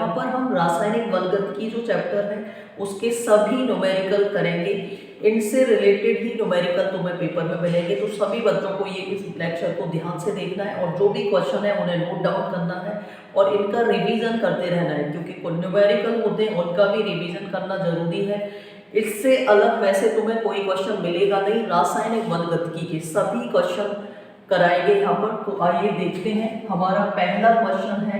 यहाँ पर हम रासायनिक बलगतिकी जो चैप्टर है उसके सभी न्यूमेरिकल करेंगे। इनसे रिलेटेड ही न्यूमेरिकल तुम्हें पेपर में मिलेंगे, तो सभी बच्चों को ये इस लेक्चर को ध्यान से देखना है और जो भी क्वेश्चन है उन्हें नोट डाउन करना है और इनका रिवीजन करते रहना है, क्योंकि कुछ न्यूमेरिकल होते हैं उनका भी रिवीजन करना जरूरी है। इससे अलग वैसे तुम्हें कोई क्वेश्चन मिलेगा नहीं, रासायनिक बलगतिकी के सभी क्वेश्चन कराएंगे यहाँ पर। तो आइए देखते हैं, हमारा पहला क्वेश्चन है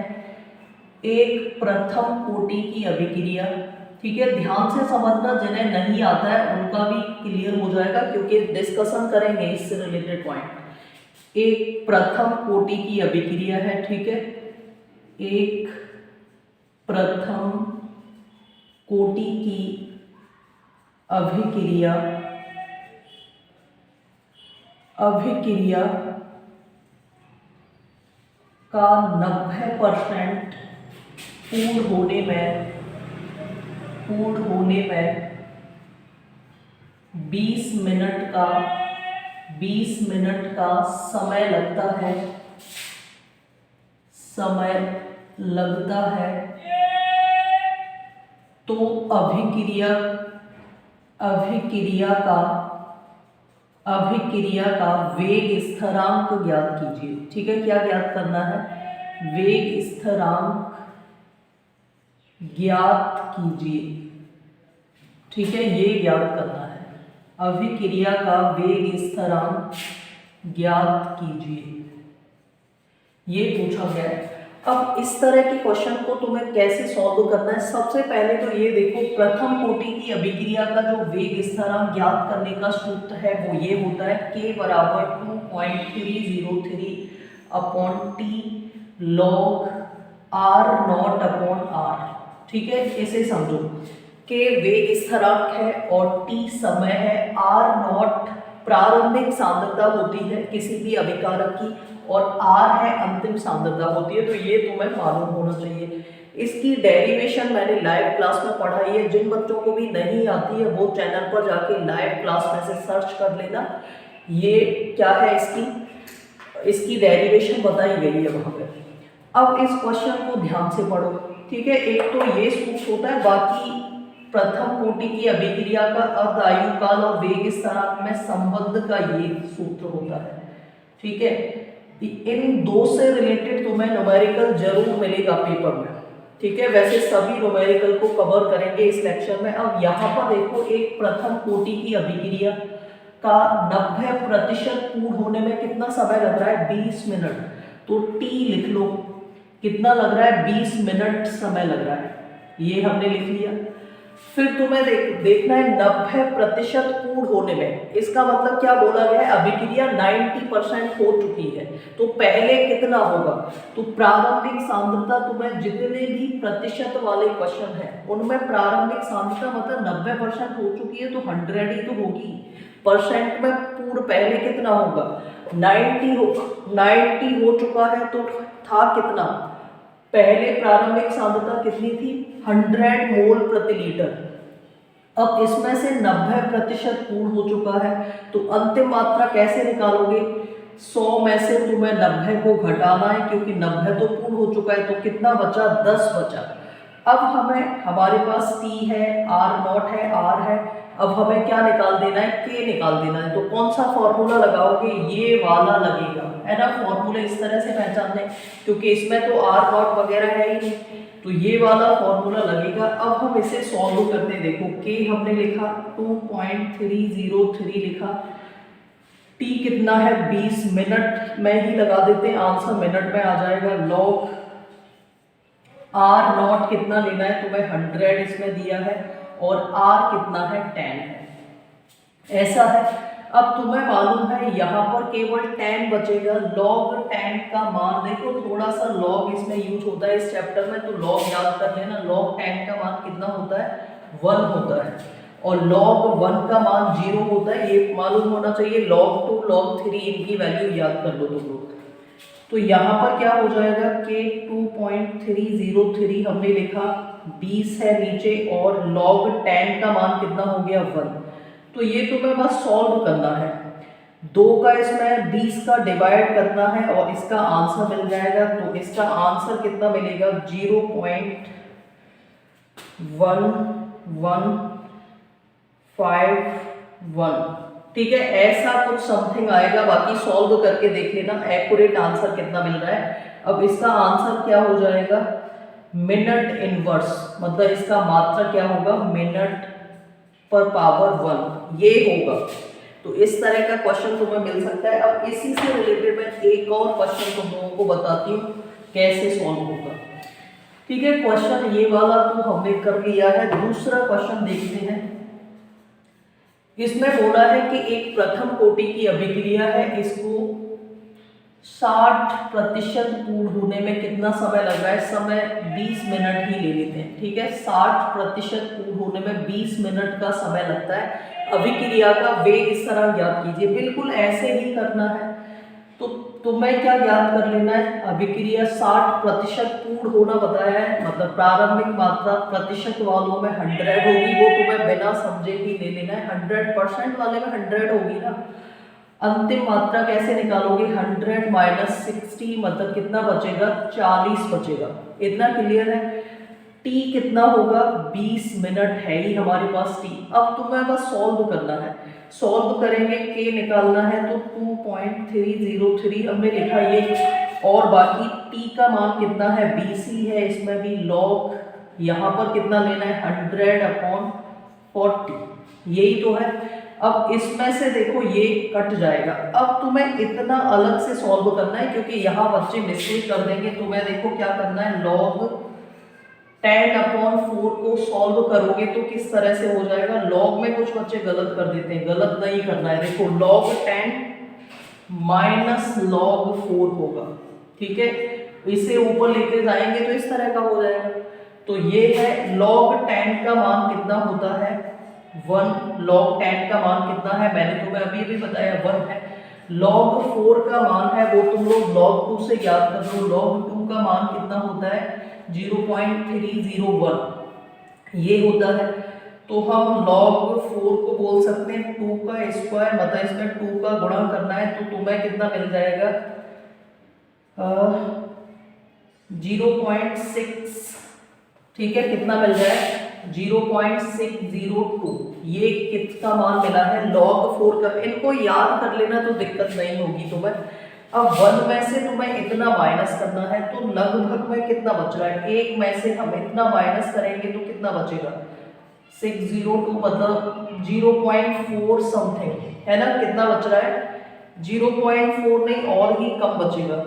एक प्रथम कोटि की अभिक्रिया। ठीक है, ध्यान से समझना, जिन्हें नहीं आता है उनका भी क्लियर हो जाएगा क्योंकि डिस्कशन करेंगे इससे रिलेटेड पॉइंट। एक प्रथम कोटि की अभिक्रिया है, ठीक है, एक प्रथम कोटि की अभिक्रिया का 90% पूर्ण होने में 20 मिनट का समय लगता है, तो अभिक्रिया का वेग स्थिरांक ज्ञात कीजिए। ठीक है, क्या ज्ञात करना है? वेग स्थिरांक ज्ञात कीजिए। ठीक है, ये ज्ञात करना है, अभिक्रिया का वेग स्थिरांक ज्ञात कीजिए, ये पूछा गया है। अब इस तरह के क्वेश्चन को तुम्हें कैसे सॉल्व करना है, सबसे पहले तो ये देखो, प्रथम कोटि की अभिक्रिया का जो वेग स्थिरांक ज्ञात करने का सूत्र है वो ये होता है k बराबर 2.303 upon t log r not upon r। ठीक है, इसे समझो, k वेग स्थिरांक है और t समय है, r नॉट प्रारंभिक सांद्रता होती है किसी भी अभिकारक की और r है अंतिम सांद्रता होती है। तो ये तुम्हें मालूम होना चाहिए। इसकी डेरिवेशन मैंने लाइव क्लास में पढ़ाई है, जिन बच्चों को भी नहीं आती है वो चैनल पर जाके लाइव क्लास में से सर्च कर लेना, ये क्या है इसकी डेरिवेशन बताई गई है वहां पे। अब इस क्वेश्चन को ध्यान से पढ़ो। ठीक है, एक तो ये सूत्र होता है, बाकी प्रथम कोटि की अभिक्रिया का अर्ध आयुकाल और वेग स्थिरांक में संबंध का ये सूत्र होता है। ठीक है, इन दो से रिलेटेड तुम्हें न्यूमेरिकल जरूर मिलेगा पेपर में। ठीक है, वैसे सभी न्यूमेरिकल को कवर करेंगे इस लेक्चर में। अब यहाँ पर देखो, एक प्रथम कोटि की अभिक्रिया का 90% पूर्ण होने में कितना समय लग रहा है? 20 मिनट। तो t लिख लो, कितना लग रहा है? 20 मिनट समय लग रहा है, ये हमने लिख लिया। फिर तुम्हें देखना है 90% पूर्ण होने में, इसका मतलब क्या बोला गया है? अभिक्रिया 90% हो चुकी है, तो पहले कितना होगा? तो प्रारंभिक सांद्रता, तुम्हें जितने भी प्रतिशत वाले क्वेश्चन है उनमें प्रारंभिक सांद्रता मतलब 90% हो चुकी है, तो 100 ही तो होगी। परसेंट में पूर्ण पहले कितना होगा? 90 हो चुका है, तो था कितना? पहले प्रारंभिक सांद्रता कितनी थी? 100 मोल प्रति लीटर। अब इसमें से 90% पूर्ण हो चुका है, तो अंतिम मात्रा कैसे निकालोगे? 100 में से तुम्हें 90 को घटाना है, क्योंकि 90 तो पूर्ण हो चुका है, तो कितना बचा? 10 बचा। अब हमारे पास t है, r नॉट है, r है, अब हमें क्या निकाल देना है? k निकाल देना है। तो कौन सा फॉर्मूला लगाओगे? ये वाला लगेगा, है ना। फॉर्मूला इस तरह से पहचानने, क्योंकि इसमें तो r नॉट वगैरह है ही नहीं, तो ये वाला फॉर्मूला लगेगा। अब हम इसे सॉल्व करते हैं। देखो, k हमने लिखा 2.303 लिखा, t कितना है? 20 मिनट में ही लगा देते हैं, आंसर मिनट में आ जाएगा। लॉग r नॉट कितना लेना है तुम्हें? 100 इसमें दिया है, और r कितना है? 10 है, ऐसा है। अब तुम्हें मालूम है यहाँ पर केवल 10 बचेगा। log 10 का मान देखो, थोड़ा सा log इसमें यूज होता है इस चैप्टर में, तो log याद कर लेना। log 10 का मान कितना होता है? 1 होता है, और log 1 का मान 0 होता है, ये मालूम होना चाहिए। log 2 log 3 इनकी वैल्यू याद कर लो तुम लोग। तो यहाँ पर क्या हो जाएगा? k 2.303 हमने लिखा, 20 है नीचे, और log 10 का मान कितना हो गया? 1। तो ये तुम्हें बस सॉल्व करना है, 2 का इसमें 20 का डिवाइड करना है और इसका आंसर मिल जाएगा। तो इसका आंसर कितना मिलेगा? 1,1,5,1। ठीक है, ऐसा कुछ समथिंग आएगा, बाकी सॉल्व करके देख लेना एक्यूरेट आंसर कितना मिल रहा है। अब इसका आंसर क्या हो जाएगा, मिनट इनवर्स, मतलब इसका मात्रा क्या होगा, मिनट पर पावर 1 ये होगा। तो इस तरह का क्वेश्चन तुम्हें मिल सकता है। अब इसी से रिलेटेड मैं एक और क्वेश्चन तुम लोगों को बताती हूँ कैसे सॉल्व होगा। ठीक है, क्वेश्चन ये वाला तो हमने कर लिया है। दूसरा क्वेश्चन देखते हैं। इसमें बोला है कि एक प्रथम कोटि की अभिक्रिया है, इसको 60% पूर्ण होने में कितना समय लग रहा है, समय 20 मिनट ही ले लेते हैं। ठीक है, 60% पूर्ण होने में 20 मिनट का समय लगता है। अभिक्रिया का वेग इस तरह ज्ञात कीजिए। बिल्कुल ऐसे ही करना है। तो तुम्हें क्या ज्ञात कर लेना है, अभिक्रिया 60% पूर्ण होना बताया है, मतलब प्रारंभिक मात्रा प्रतिशत वालों में 100 होगी, वो तुम्हें बिना समझे ही ले लेना है। 100% वाले में 100 होगी ना। अंतिम मात्रा कैसे निकालोगे, 100 माइनस 60 मतलब कितना बचेगा, 40 बचेगा। इतना क्लियर है। टी कितना होगा, 20 मिनट है ही हमारे पास टी। अब तुम्हें बस सॉल्व करना है। सॉल्व करेंगे, के निकालना है तो 2.303 हमने लिखा ये, और बाकी टी का मान कितना है, 20 ही है, इसमें भी लॉग यहाँ पर कितना लेना है, 100/40 यही तो है। अब इसमें से देखो ये कट जाएगा। अब तुम्हें इतना अलग से सॉल्व करना है, क्योंकि यहाँ बच्चे मिस्टेक कर देंगे। तुम्हें देखो क्या करना है, log 10/4 को सॉल्व करोगे तो किस तरह से हो जाएगा। log में कुछ बच्चे गलत कर देते हैं, गलत नहीं करना है। देखो log 10 माइनस log 4 होगा। ठीक है, इसे ऊपर लेके जाएंगे तो इस तरह का हो जाएगा। तो ये है log 10 का मान कितना होता है, 1। log 10 का मान कितना है, मैंने तुम्हें अभी भी बताया 1 है। log 4 का मान है वो तुम लोग log 2 से याद कर लो। log 2 का मान कितना होता है, 0.301 ये होता है। तो हम log 4 को बोल सकते हैं 2 का स्क्वायर, मतलब इसमें 2 का गुणा करना है। तो तुम्हें कितना मिल जाएगा, 0.6। ठीक है, कितना मिल जाए, 0.602 ये कितना मान मिला है, log 4 का। इनको याद कर लेना तो दिक्कत नहीं होगी तुम्हें। अब 1 में से तुम्हें इतना माइनस करना है, तो लगभग में कितना बच रहा है, 1 में से हम इतना माइनस करेंगे तो कितना बचेगा, 602 मतलब 0.4 समथिंग है ना। कितना बच रहा है, 0.4 नहीं और ही कम बचेगा,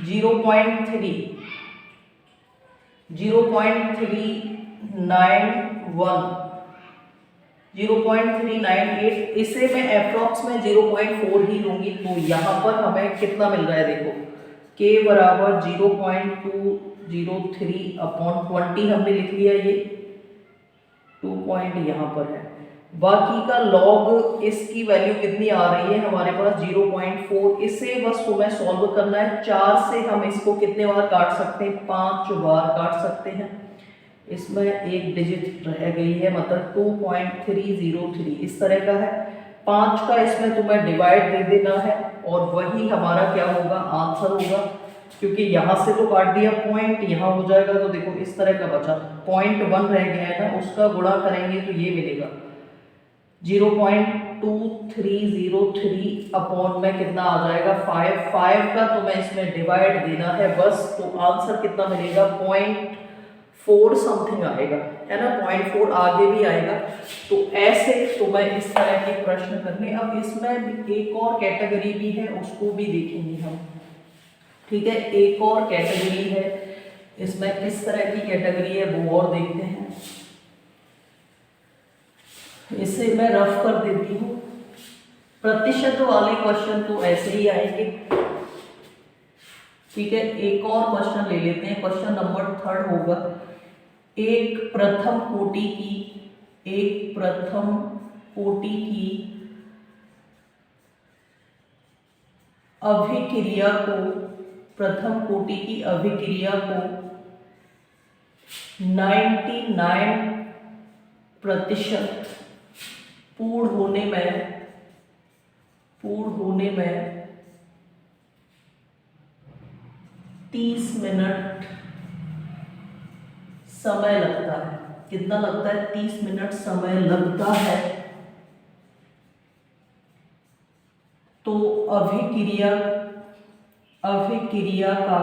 0.3 0.391 0.398। इसे मैं अप्रॉक्स में 0.4 ही लूंगी। तो यहाँ पर हमें कितना मिल रहा है, देखो k बराबर 0.203/20 हमने लिख लिया, ये 2 पॉइंट यहाँ पर है। बाकी का log इसकी वैल्यू कितनी आ रही है हमारे पास, 0.4। इसे बस तुम्हें सॉल्व करना है। 4 से हम इसको कितने बार काट सकते हैं, 5 बार काट सकते हैं। इसमें एक डिजिट रह गई है, मतलब 2.303 इस तरह का है। 5 का इसमें तुम्हें डिवाइड दे देना है, और वही हमारा क्या होगा, आंसर होगा। क्योंकि यहाँ से तो काट दिया, पॉइंट यहाँ हो जाएगा, तो देखो इस तरह का बचा, 0.1 रह गया है ना, उसका गुणा करेंगे तो ये मिलेगा 0.2303 अपॉन में कितना आ जाएगा, 5 का तुम्हें इसमें डिवाइड देना है बस। तो आंसर कितना मिलेगा, 0.4 समथिंग आएगा, है ना, 0.4 आगे भी आएगा। तो ऐसे तुम्हें इस तरह के प्रश्न करने। अब इसमें एक और कैटेगरी भी है, उसको भी देखेंगे हम। ठीक है, एक और कैटेगरी है, इसमें किस तरह की कैटेगरी है वो और देखते हैं। इसे मैं रफ कर देती हूँ। प्रतिशत वाले क्वेश्चन तो ऐसे ही आएंगे। ठीक है, एक और क्वेश्चन ले लेते हैं। क्वेश्चन नंबर 3 होगा, एक प्रथम कोटि की अभिक्रिया को 99% पूर्ण होने में 30 मिनट समय लगता है। कितना लगता है? 30 मिनट समय लगता है। तो अभिक्रिया का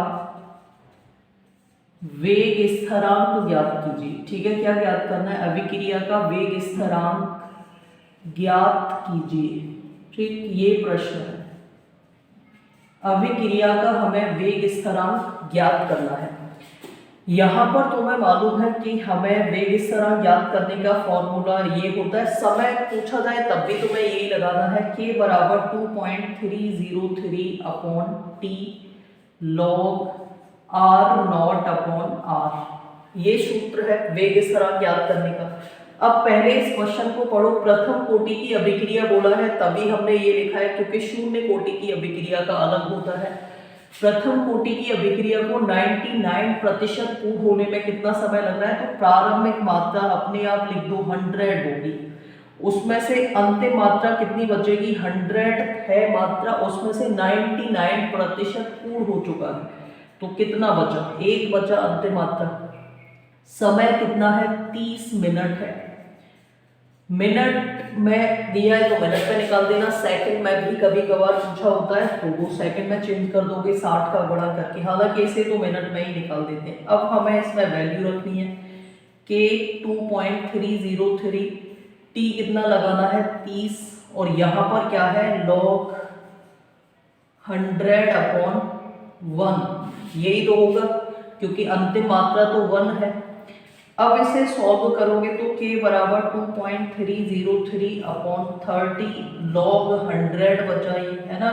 वेग स्थिरांक ज्ञात कीजिए। ठीक है, क्या ज्ञात करना है? अभिक्रिया का वेग स्थिरांक ज्ञात कीजिए। ठीक, ये प्रश्न है। अभिक्रिया का हमें वेग स्थिरांक ज्ञात करना है। यहाँ पर तुम्हें मालूम है कि हमें वेग स्थिरांक ज्ञात करने का फॉर्मूला ये होता है, समय पूछा जाए तब भी तुम्हें यही लगाना है, k बराबर 2.303 upon T log r not upon r। ये सूत्र है वेग स्थिरांक ज्ञात करने का। अब पहले इस क्वेश्चन को पढ़ो। प्रथम कोटि की अभिक्रिया बोला है, तभी हमने ये लिखा है, क्योंकि शून्य कोटि की अभिक्रिया का अलग होता है। प्रथम कोटि की अभिक्रिया को 99% पूर्ण होने में कितना समय लग रहा है? तो प्रारंभिक मात्रा अपने आप लिख दो 100 होगी, उसमें से अंतिम मात्रा कितनी बचेगी? 100 है मात्रा, उसमें से 99% पूर्ण हो चुका है, तो कितना बचा? 1 बचा अंतिम मात्रा। समय कितना है? 30 मिनट है। मिनट में दिया है तो मिनट में निकाल देना। सेकंड में भी कभी कभार पूछा होता है तो वो सेकंड में चेंज कर दोगे 60 का गुणा करके, हालांकि इसे तो मिनट में ही निकाल देते हैं। अब हमें इसमें वैल्यू रखनी है k 2.303, t कितना लगाना है? 30, और यहाँ पर क्या है? log 100 अपॉन 1, यही तो होगा क्योंकि अंतिम मात्रा तो 1 है। अब इसे सॉल्व करोगे तो k बराबर 2.303 अपॉन 30 log 100 बचा, ये है ना।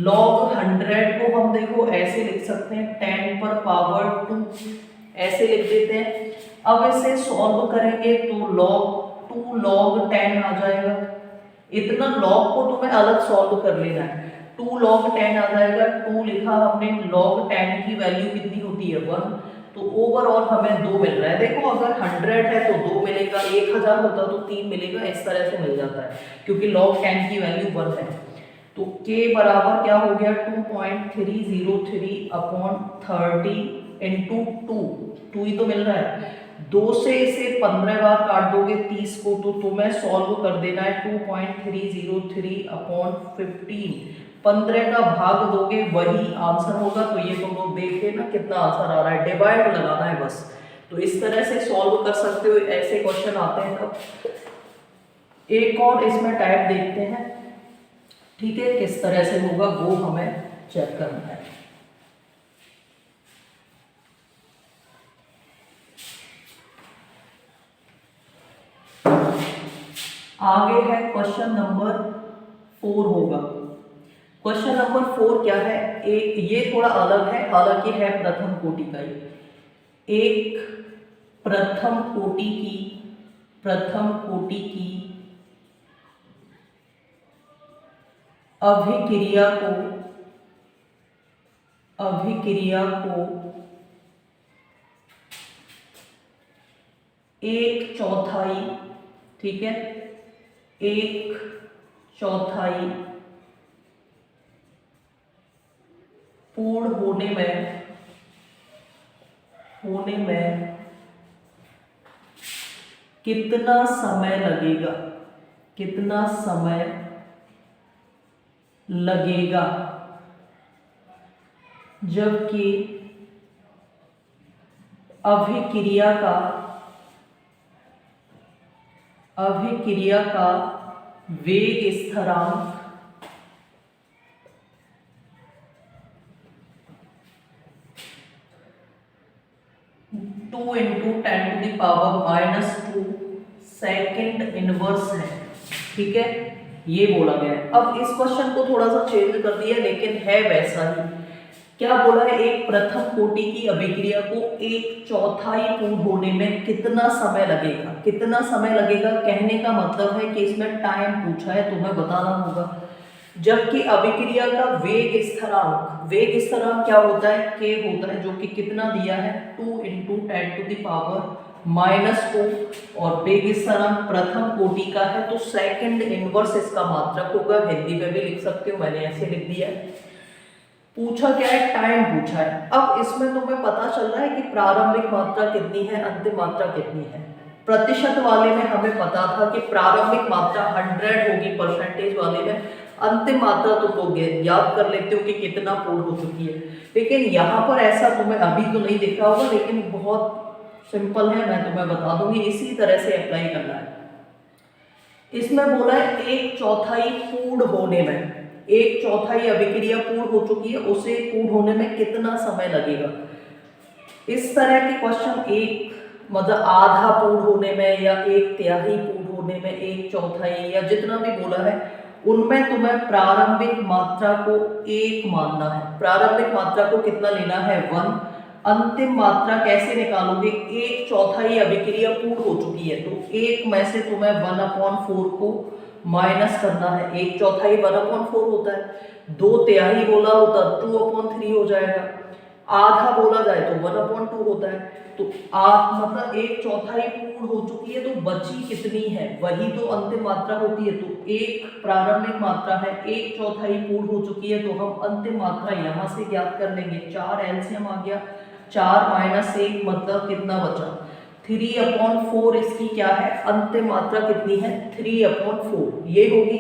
log 100 को हम देखो ऐसे लिख सकते हैं 10 पर पावर 2, ऐसे लिख देते हैं। अब इसे सॉल्व करेंगे तो2 log 10 आ जाएगा। इतना log को तुम्हें अलग सॉल्व कर लेना है। 2 log 10 आ जाएगा। 2 लिखा हमने, log 10 की वैल्यू कितनी होती है? 1, तो ओवरऑल हमें 2 मिल रहा है। देखो अगर 100 है तो 2 मिलेगा, 1000 होता तो 3 मिलेगा, इस तरह से मिल जाता है क्योंकि log 10 की वैल्यू 1 है। तो k बराबर क्या हो गया? 2.303 अपॉन 30 इंटू 2 ही तो मिल रहा है। 2 से इसे 15 बार काट दोगे 30 को, तो तुम्हें सॉल्व कर देना है 2.303 अपॉन 15, 15 का भाग दोगे वही आंसर होगा। तो ये तुम लोग देख लेना कितना आंसर आ रहा है, डिवाइड लगाना है बस। तो इस तरह से सॉल्व कर सकते हो, ऐसे क्वेश्चन आते हैं तब। एक और इसमें टाइप देखते हैं, ठीक है, किस तरह से होगा वो हमें चेक करना है। आगे है क्वेश्चन नंबर 4 होगा। क्वेश्चन नंबर 4 क्या है? एक ये थोड़ा अलग है, हालांकि है प्रथम कोटि का ही। एक प्रथम कोटि की अभिक्रिया को 1/4, ठीक है, 1/4 पूर्ण होने में कितना समय लगेगा? कितना समय लगेगा? जबकि अभिक्रिया का वेग स्थिरांक 2 × 10⁻⁻² सेकेंड इनवर्स है, ठीक है, ये बोला गया है। अब इस क्वेश्चन को थोड़ा सा चेंज कर दिया, लेकिन है वैसा ही। क्या बोला है? एक प्रथम कोटि की अभिक्रिया को 1/4 पूर्ण होने में कितना समय लगेगा? कितना समय लगेगा कहने का मतलब है कि इसमें टाइम पूछा है, तुम्हें बताना होगा। जबकि अभिक्रिया का वेग स्थिरांक क्या होता है? k होता है, जो कि कितना दिया है? 2 × 10⁻², और वेग स्थिरांक प्रथम कोटि का है तो सेकंड इनवर्स इसका मात्रक होगा। हिंदी में भी लिख सकते हो, मैंने ऐसे लिख दिया है। पूछा क्या है, टाइम पूछा है। अब इसमें तुम्हें पता चल रहा है कि प्रारंभिक मात्रा कितनी है, अंतिम मात्रा कितनी है। प्रतिशत वाले में हमें पता था कि प्रारंभिक मात्रा 100 होगी, परसेंटेज वाले में अंतिम मात्रा तो याद कर लेते हो कि कितना पूर्ण हो चुकी है। लेकिन यहाँ पर ऐसा तुम्हें अभी तो नहीं दिख रहा होगा, लेकिन बहुत सिंपल है, मैं तुम्हें बता दूंगी, इसी तरह से अप्लाई करना है। इसमें बोला है 1/4 पूर्ण होने में, 1/4 अभिक्रिया पूर्ण हो चुकी है, उसे पूर्ण होने में कितना समय लगेगा। इस तरह के क्वेश्चन एक मतलब आधा पूर्ण होने में या 1/3 पूर्ण होने में, 1/4 या जितना भी बोला है, उनमें तुम्हें प्रारंभिक मात्रा को 1 मानना है। प्रारंभिक मात्रा को कितना लेना है, 1। अंतिम मात्रा कैसे निकालोगे, 1/4 अभिक्रिया पूर्ण हो चुकी है, तो 1 में से तुम्हें 1/4 को माइनस करना है। 1/4 1/4 होता है। 2/3 बोला होता 2/3 हो जाएगा। आधा बोला जाए तो 1/2 होता है। तो मतलब 1/4 पूर्ण हो चुकी है, तो बची कितनी है, वही तो अंतिम मात्रा होती है। तो एक प्रारंभिक मात्रा है, 1/4 पूर्ण हो चुकी है, तो हम अंतिम मात्रा यहाँ से ज्ञात कर लेंगे। 4 एलसीएम आ गया, 4 - 1 मतलब कितना बचा, 3/4। इसकी क्या है, अंतिम मात्रा कितनी है, 3/4 ये होगी।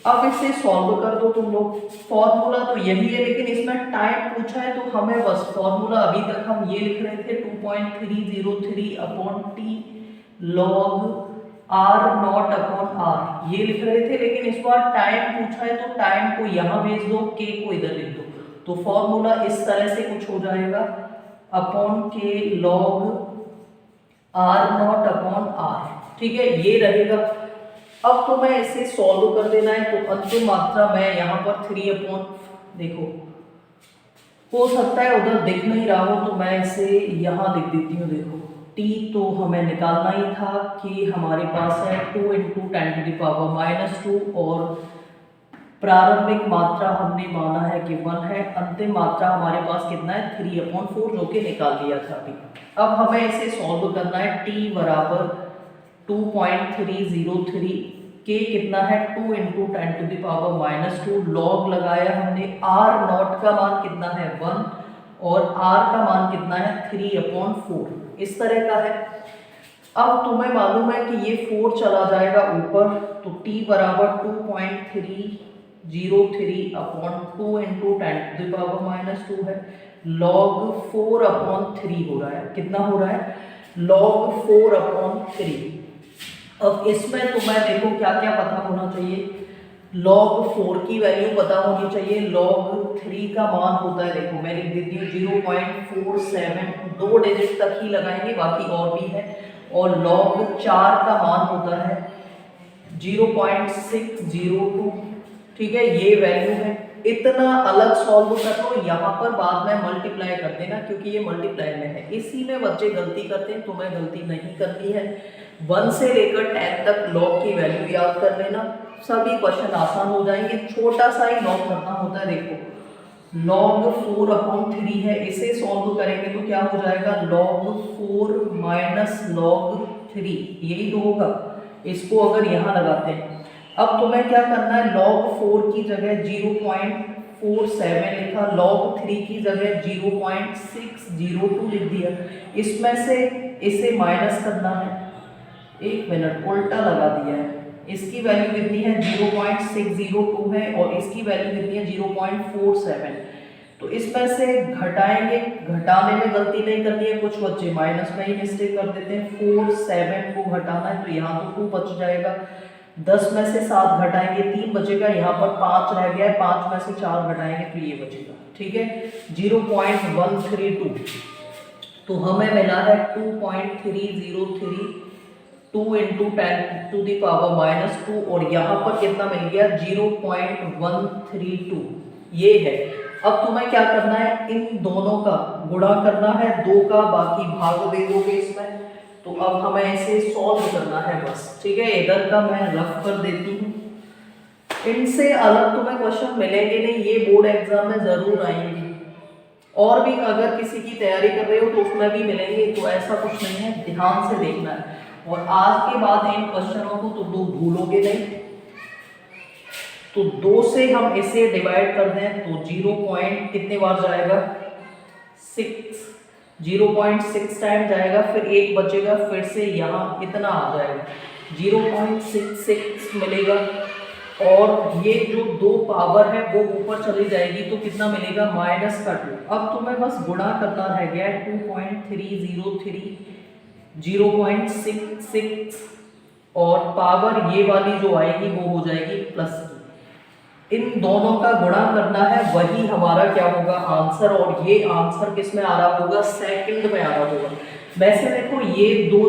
अब इसे सॉल्व कर दो तुम लोग। फॉर्मूला तो यही है, लेकिन इसमें टाइम पूछा है, तो हमें बस फॉर्मूला अभी तक हम ये लिख रहे थे 2.303/t log r0/r ये लिख रहे थे। लेकिन इस बार टाइम पूछा है, तो टाइम को यहाँ भेज दो, k को इधर लिख दो। तो फॉर्मूला इस तरह से कुछ हो जाएगा, k log r0/r, ठीक है, ये रहेगा। अब तो मैं इसे सॉल्व कर देना है, तो अंतिम मात्रा मैं यहाँ पर 3/, देखो हो सकता है उधर दिख नहीं रहा हो, तो मैं इसे यहाँ लिख देती हूँ। देखो t तो हमें निकालना ही था कि हमारे पास है 2 × 10⁻², और प्रारंभिक मात्रा हमने माना है कि 1 है। अंतिम मात्रा हमारे पास कितना है, 3/4, जो कि निकाल लिया था अभी। अब हमें इसे सॉल्व करना है। t बराबर 2.303, k कितना है, 2 × 10⁻², लॉग लगाया हमने। r0 का मान कितना है, 1, और r का मान कितना है, 3/4, इस तरह का है। अब तुम्हें मालूम है कि ये 4 चला जाएगा ऊपर, तो t बराबर 2.303/2 × 10⁻² है, log 4/3 हो रहा है। कितना हो रहा है, log 4/3। अब इसमें तुम्हें देखो क्या क्या पता होना चाहिए। log 4 की वैल्यू पता होनी चाहिए। log 3 का मान होता है, देखो मैं लिख देती हूँ 0.47, 2 डिजिट तक ही लगाएंगे, बाकी और भी है। और log 4 का मान होता है 0.602, ठीक है, ये वैल्यू है। इतना अलग सॉल्व कर लो, यहाँ पर बाद में मल्टीप्लाई कर देना, क्योंकि ये मल्टीप्लाई में है। इसी में बच्चे गलती करते हैं, तुम्हें गलती नहीं करनी है। 1 से लेकर 10 तक लॉग की वैल्यू याद कर लेना, सभी क्वेश्चन आसान हो जाएंगे। छोटा सा ही लॉग करना होता है। देखो log 4/3 है, इसे सॉल्व करेंगे तो क्या हो जाएगा, log 4 - log 3, यही तो होगा। इसको अगर यहाँ लगाते हैं, अब तुम्हें क्या करना है, log 4 की जगह 0.47 लिखा, log 3 की जगह 0.602 लिख दिया। इसमें से इसे माइनस करना है, 1 मिनट उल्टा लगा दिया है। इसकी वैल्यू कितनी है, 0.602 है, और इसकी वैल्यू कितनी है, 0.47। तो इसमें से घटाएंगे, घटाने में गलती नहीं करनी है, कुछ बच्चे माइनस में ही मिस्टेक कर देते हैं। 47 को घटाना है, तो यहाँ तो 2 बच जाएगा। 10 में से 7 घटाएंगे, 3 बचेगा, यहाँ पर 5 रह गया है, 5 में से 4 घटाएंगे तो ये बचेगा, ठीक है, 0.132। तो हमें मिला है 2.303 2 × 10⁻², और यहाँ पर कितना मिल गया, 0.132, ये है। अब तुम्हें क्या करना है, इन दोनों का गुणा करना है, 2 का बाकी भाग दे दोगे इसमें। तो अब हमें इसे सॉल्व करना है बस, ठीक है। इधर का मैं रफ कर देती हूँ। इनसे अलग तुम्हें क्वेश्चन मिलेंगे नहीं, ये बोर्ड एग्जाम में जरूर आएंगे। और भी अगर किसी की तैयारी कर रहे हो तो उसमें भी मिलेंगे, तो ऐसा कुछ नहीं है, ध्यान से देखना है। और आज के बाद इन क्वेश्चनों को तुम लोग भूलोगे नहीं। तो 2 से हम इसे डिवाइड कर दें तो 0 पॉइंट कितने बार जाएगा, 6, 0.6 टाइम जाएगा, फिर एक बचेगा, फिर से यहाँ इतना आ जाएगा 0.66 मिलेगा, और ये जो 2 पावर है वो ऊपर चली जाएगी तो कितना मिलेगा, -2। अब तुम्हें बस गुणा करना रह गया है, 2.303, 0.66 और पावर ये वाली जो आएगी वो हो जाएगी प्लस की। इन दोनों का गुणा करना है, वही हमारा क्या होगा, आंसर। और ये आंसर किस में आ रहा होगा, सेकंड में आ रहा होगा। वैसे देखो ये 2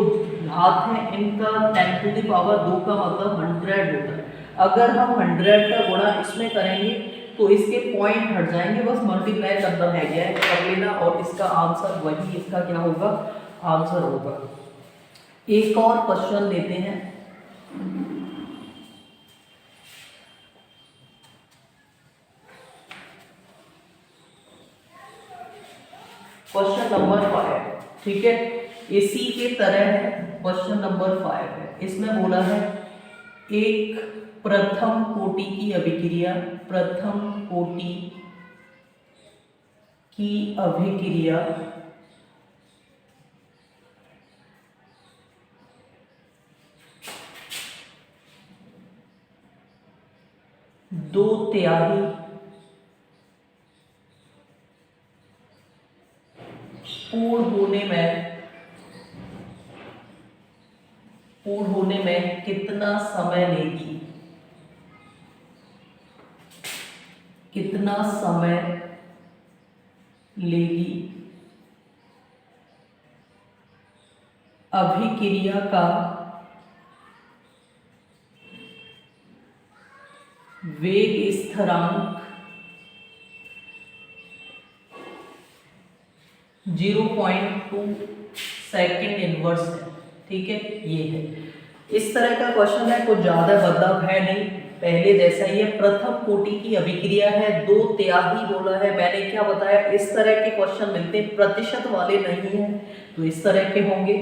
घात हैं, इनका 10 टू द पावर 2 का मतलब 100 होता है। अगर हम 100 का गुणा इसमें करेंगे तो इसके पॉइंट हट जाएंगे, बस मल्टीप्लाई करना है गया है, कर लेना, और इसका आंसर वही इसका क्या होगा, आंसर होगा। एक और क्वेश्चन लेते हैं। क्वेश्चन नंबर 5, ठीक है, इसी के तरह है। क्वेश्चन नंबर 5 है, इसमें बोला है एक प्रथम कोटि की अभिक्रिया, प्रथम कोटि की अभिक्रिया दो तिहाई पूर्ण होने में कितना समय लेगी, कितना समय लेगी अभिक्रिया का वेग स्थिरांक 0.2 सेकेंड इनवर्स है, ठीक है, ये है। इस तरह का क्वेश्चन है, कुछ ज्यादा बदलाव है नहीं, पहले जैसा ही है। प्रथम कोटि की अभिक्रिया है, 2 तिहाई बोला है, मैंने क्या बताया, इस तरह के क्वेश्चन मिलते हैं, प्रतिशत वाले नहीं है, तो इस तरह के होंगे।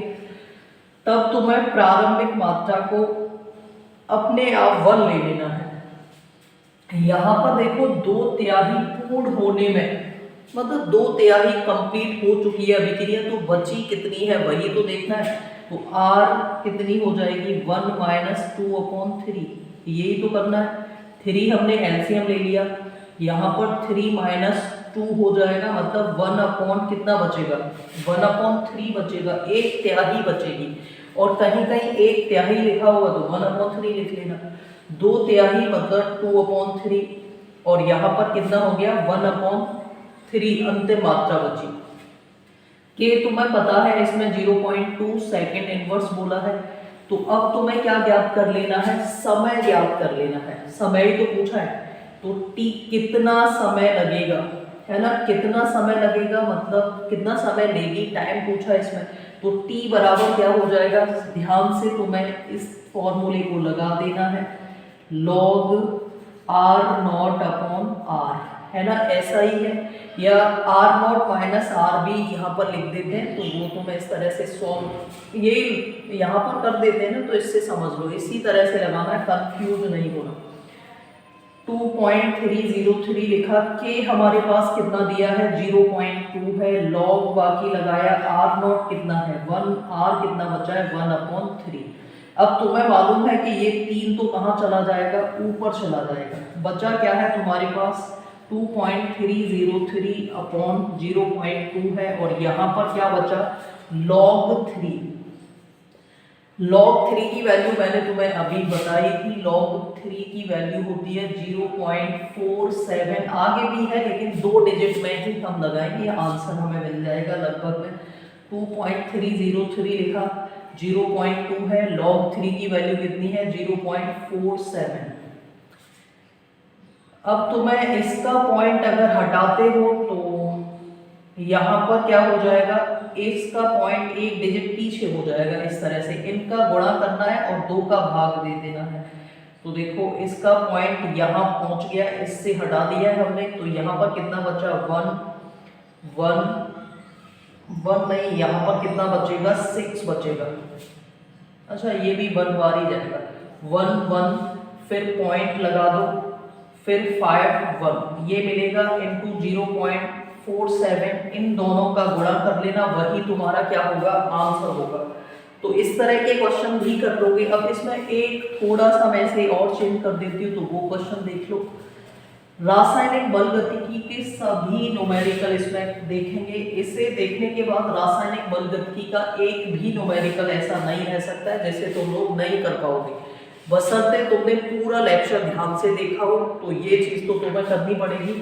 तब तुम्हें प्रारंभिक मात्रा को अपने आप 1 ले लेना है। यहाँ पर देखो 2 तिहाई पूर्ण होने में, मतलब 2 तिहाई कंप्लीट हो चुकी है अभिक्रिया, तो बची कितनी है वही तो देखना है। तो R कितनी हो जाएगी, 1 - 2/3, यही तो करना है। 3 हमने एलसीएम ले लिया, यहाँ पर 3 - 2 हो जाएगा, मतलब 1 कितना बचेगा, 1/3 बचेगा, 1 तिहाई बचेगी। और कहीं कहीं 1 तिहाई लिखा होगा तो 1/3 लिख लेना, 2 तिहाई मतलब 2/3, और यहाँ पर कितना हो गया, 1/3 अंतिम मात्रा बची। कि तुम्हें पता है इसमें 0.2 सेकेंड इनवर्स बोला है, तो अब तुम्हें क्या ज्ञात कर लेना है, समय ज्ञात कर लेना है। समय ही तो पूछा है, तो t कितना समय लगेगा, है ना, कितना समय लगेगा मतलब कितना समय लेगी, टाइम पूछा है इसमें। तो t बराबर क्या हो जाएगा, ध्यान से तुम्हें इस फॉर्मूले को लगा देना है, log R0/R, है ना, ऐसा ही है। या R0 - RB यहाँ पर लिख देते हैं, तो वो तो मैं इस तरह से सॉल्व ये यहाँ पर कर देते हैं ना, तो इससे समझ लो, इसी तरह से लगाना है, कंफ्यूज नहीं होना। 2.303 लिखा, के हमारे पास कितना दिया है, 0.2 है, लॉग बाकी लगाया, R0 कितना है 1, R कितना बचा है 1/3। अब तुम्हें मालूम है कि ये 3 तो कहाँ चला जाएगा, ऊपर चला जाएगा, बचा क्या है तुम्हारे पास 2.303/0.2 है, और यहाँ पर क्या बचा, log 3। log 3 की वैल्यू मैंने तुम्हें अभी बताई थी, log 3 की वैल्यू होती है 0.47, आगे भी है लेकिन 2 डिजिट में ही हम लगाएंगे, आंसर हमें मिल जाएगा लगभग में 2.303 लिखा, 0.2 है, log 3 की वैल्यू कितनी है 0.47। अब तुम्हें इसका पॉइंट अगर हटाते हो तो यहाँ पर क्या हो जाएगा, इसका पॉइंट 1 डिजिट पीछे हो जाएगा, इस तरह से इनका गुणा करना है और 2 का भाग दे देना है। तो देखो इसका पॉइंट यहाँ पहुंच गया, इससे हटा दिया है हमने, तो यहाँ पर कितना बचा 1 नहीं, यहाँ पर कितना बचेगा 6 बचेगा। अच्छा ये भी 1 बार ही जाएगा, 1 1, फिर पॉइंट लगा दो, फिर 5 1 ये मिलेगा इंटू 0.47, इन दोनों का गुणा कर लेना, वही तुम्हारा क्या होगा, आंसर होगा। तो इस तरह के क्वेश्चन भी कर लोगे। अब इसमें एक थोड़ा सा मैं इसे और चेंज कर देती हूँ, तो वो क्वेश्चन देख लो। रासायनिक बल गतिकी के सभी न्यूमेरिकल इसमें देखेंगे। इसे देखने के बाद रासायनिक बल गतिकी का एक भी न्यूमेरिकल ऐसा नहीं रह सकता है जैसे तुम लोग नहीं कर पाओगे, बशर्ते तुमने पूरा लेक्चर ध्यान से देखा हो। तो ये चीज तो तुम्हें करनी पड़ेगी।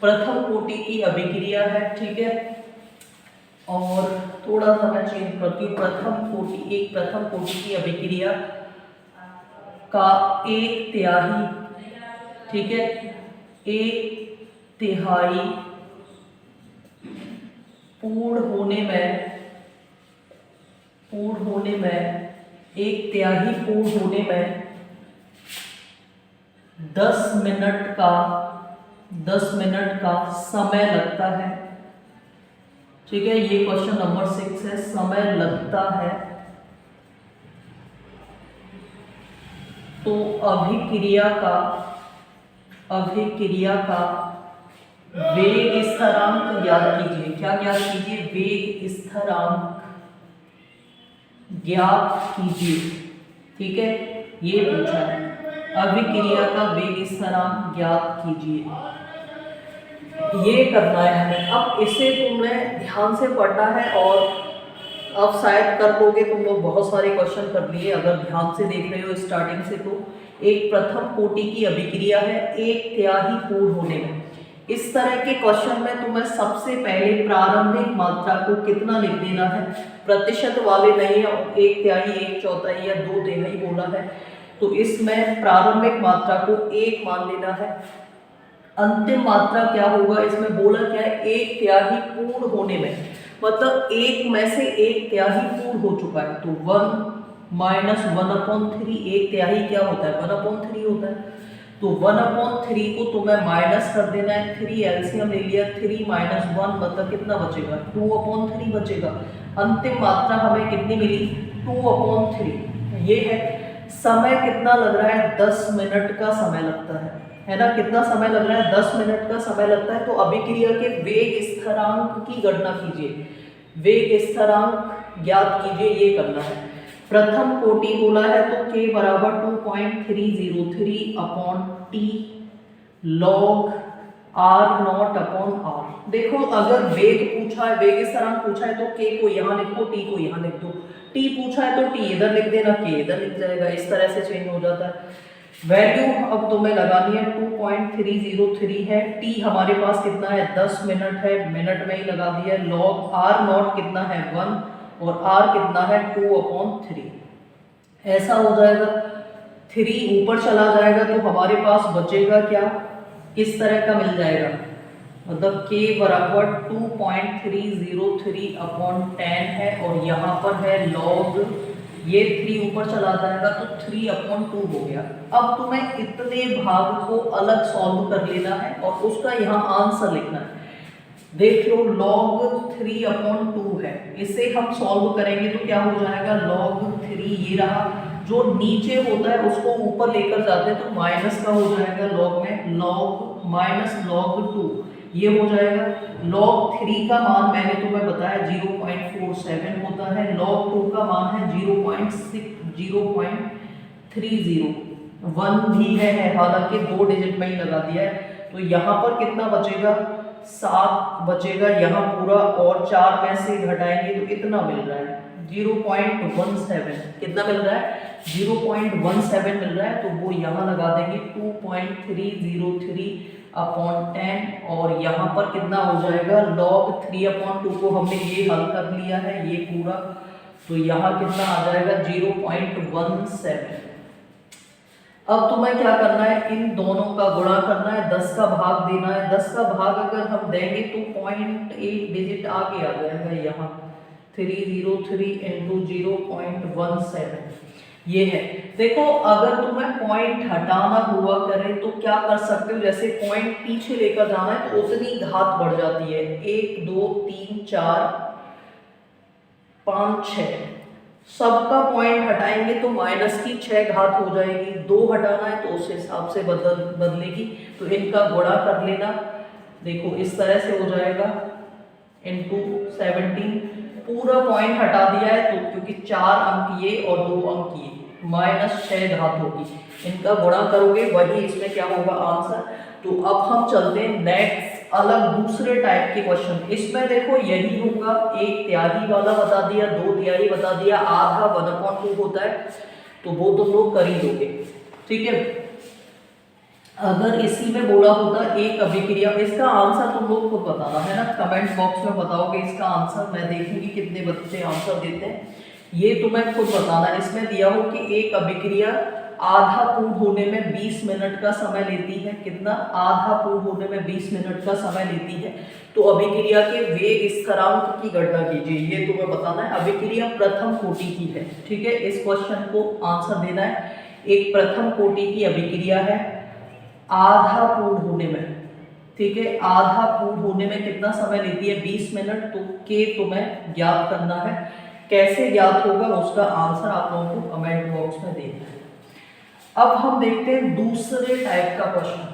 प्रथम कोटि की अभिक्रिया है, ठीक है, और थोड़ा सा मैं चेंज करती हूँ। प्रथम कोटि की अभिक्रिया का 1/3, ठीक है, 1/3 पूर्ण होने में 1/3 पूर्ण होने में 10 मिनट का समय लगता है, ठीक है। ये क्वेश्चन नंबर 6 है, समय लगता है। तो अभिक्रिया का वेग स्थिरांक ज्ञात कीजिए। क्या ज्ञात कीजिए? वेग स्थिरांक ज्ञात कीजिए, ठीक है, ये पूछा है। अभिक्रिया का वेग स्थिरांक ज्ञात कीजिए, ये करना है हमें। अब इसे तुमने ध्यान से पढ़ना है और अब शायद कर लोगे तुम लोग। बहुत सारे क्वेश्चन कर लिए अगर ध्यान से देख रहे हो स्टार्टिंग से। तो एक प्रथम कोटि की अभिक्रिया है 1/3 पूर्ण होने में। इस तरह के क्वेश्चन में तुम्हें सबसे पहले प्रारंभिक मात्रा को कितना लिख देना है, प्रतिशत वाले नहीं, 1/3, 1/4 या 2/3 बोला है, तो इसमें प्रारंभिक मात्रा को 1 मान लेना है। अंतिम मात्रा क्या होगा, इसमें बोला क्या है, 1/3 पूर्ण होने में, मतलब 1 में से 1/3 पूर्ण हो चुका है। तो 1 माइनस 1/3, 1/3 क्या होता है, 1/3 होता है। तो 1/3 को तुम्हें माइनस कर देना है। 3 एलसीएम ले लिया, 3 माइनस 1 मतलब कितना बचेगा, 2/3 बचेगा। अंतिम मात्रा हमें कितनी मिली, 2/3। ये है। समय कितना लग रहा है, 10 मिनट का समय लगता है ना। कितना समय लग रहा है, 10 मिनट का समय लगता है। तो अभिक्रिया के वेग स्थिरांक की गणना कीजिए, वेग स्थिरांक ज्ञात कीजिए, ये करना है। प्रथम कोटि बोला है तो k बराबर 2.303 upon t log r0 upon r। देखो अगर वेग पूछा है, वेग स्थिरांक पूछा है तो k को यहाँ लिखो, t को यहाँ लिख दो। t पूछा है तो t इधर लिख देना, k इधर लिख जाएगा। इस तरह से चेंज हो जाता है। वैल्यू अब तुम्हें लगानी है, 2.303 है। t हमारे पास कितना है, 10 मिनट है, मिनट में ही लगा दिया। log r0 कितना है, 1, और r कितना है, 2/3। ऐसा हो जाएगा, 3 ऊपर चला जाएगा तो हमारे पास बचेगा क्या, किस तरह का मिल जाएगा, मतलब k बराबर 2.303 अपॉन 10 है, और यहाँ पर है log, ये 3 ऊपर चला जाएगा तो 3/2 हो गया। अब तुम्हें इतने भाग को अलग सॉल्व कर लेना है और उसका यहाँ आंसर लिखना है। देख लो log 3/2 है, इसे हम सॉल्व करेंगे तो क्या हो जाएगा, log 3, ये रहा। जो नीचे होता है उसको ऊपर लेकर जाते हैं तो माइनस का हो जाएगा log में, log माइनस log 2, ये हो जाएगा। log 3 का मान मैंने तुम्हें बताया 0.47 होता है, log 2 का मान है 0.30, 1 भी है, हालांकि 2 डिजिट में ही लगा दिया है। तो यहाँ पर कितना बचेगा, 7 बचेगा यहाँ पूरा, और 4 में से घटाएंगे तो कितना मिल रहा है, 0.17। कितना मिल रहा है, 0.17 मिल रहा है। तो वो यहाँ लगा देंगे 2.303 अपॉन 10, और यहाँ पर कितना हो जाएगा, log 3/2 को हमने ये हल कर लिया है ये पूरा, तो यहाँ कितना आ जाएगा, 0.17। अब तुम्हें क्या करना है, इन दोनों का गुणा करना है, 10 का भाग देना है। 10 का भाग अगर हम देंगे तो 0.8 डिजिट आगे आ जाएगा यहाँ, 303 इंटू 0.17, ये है। देखो अगर तुम्हें पॉइंट हटाना हुआ करे तो क्या कर सकते हो, जैसे पॉइंट पीछे लेकर जाना है तो उतनी घात बढ़ जाती है, 1 2 3 4 5 6, सबका पॉइंट हटाएंगे तो माइनस की 6 घात हो जाएगी, 2 हटाना है तो उस हिसाब से बदलेगी। तो इनका गुणा कर लेना, देखो इस तरह से हो जाएगा इंटू 17, पूरा पॉइंट हटा दिया है तो क्योंकि 4 अंक ये और 2 अंक ये, माइनस 6 घात होगी। इनका गुणा करोगे वही इसमें क्या होगा आंसर। तो अब हम चलते हैं नेक्स्ट अलग दूसरे टाइप के क्वेश्चन। इसमें देखो यही होगा, 1/3 वाला बता दिया, 2/3 बता दिया, आधा 1/2 होता है, तो वो तुम लोग कर ही दोगे, ठीक है। अगर इसी में बोला होता एक अभिक्रिया, इसका आंसर तुम लोग को बताना है ना, कमेंट बॉक्स में बताओगे इसका आंसर, मैं देखूंगी कितने बच्चे आंसर देते हैं, ये तुम्हें खुद बताना है। इसमें दिया हो कि एक अभिक्रिया आधा पूर्ण होने में 20 मिनट का समय लेती है, कितना, आधा पूर्ण होने में 20 मिनट का समय लेती है, तो अभिक्रिया के वेग स्थिरांक की गणना कीजिए, ये तुम्हें बताना है। अभिक्रिया प्रथम कोटि की है, ठीक है, इस क्वेश्चन को आंसर देना है। एक प्रथम कोटि की अभिक्रिया है, आधा पूर्ण होने में, ठीक है, आधा पूर्ण होने में कितना समय लेती है, 20 मिनट, तो के तुम्हें ज्ञात करना है। कैसे ज्ञात होगा उसका आंसर आप लोगों को कमेंट बॉक्स में देना है। अब हम देखते हैं दूसरे टाइप का क्वेश्चन।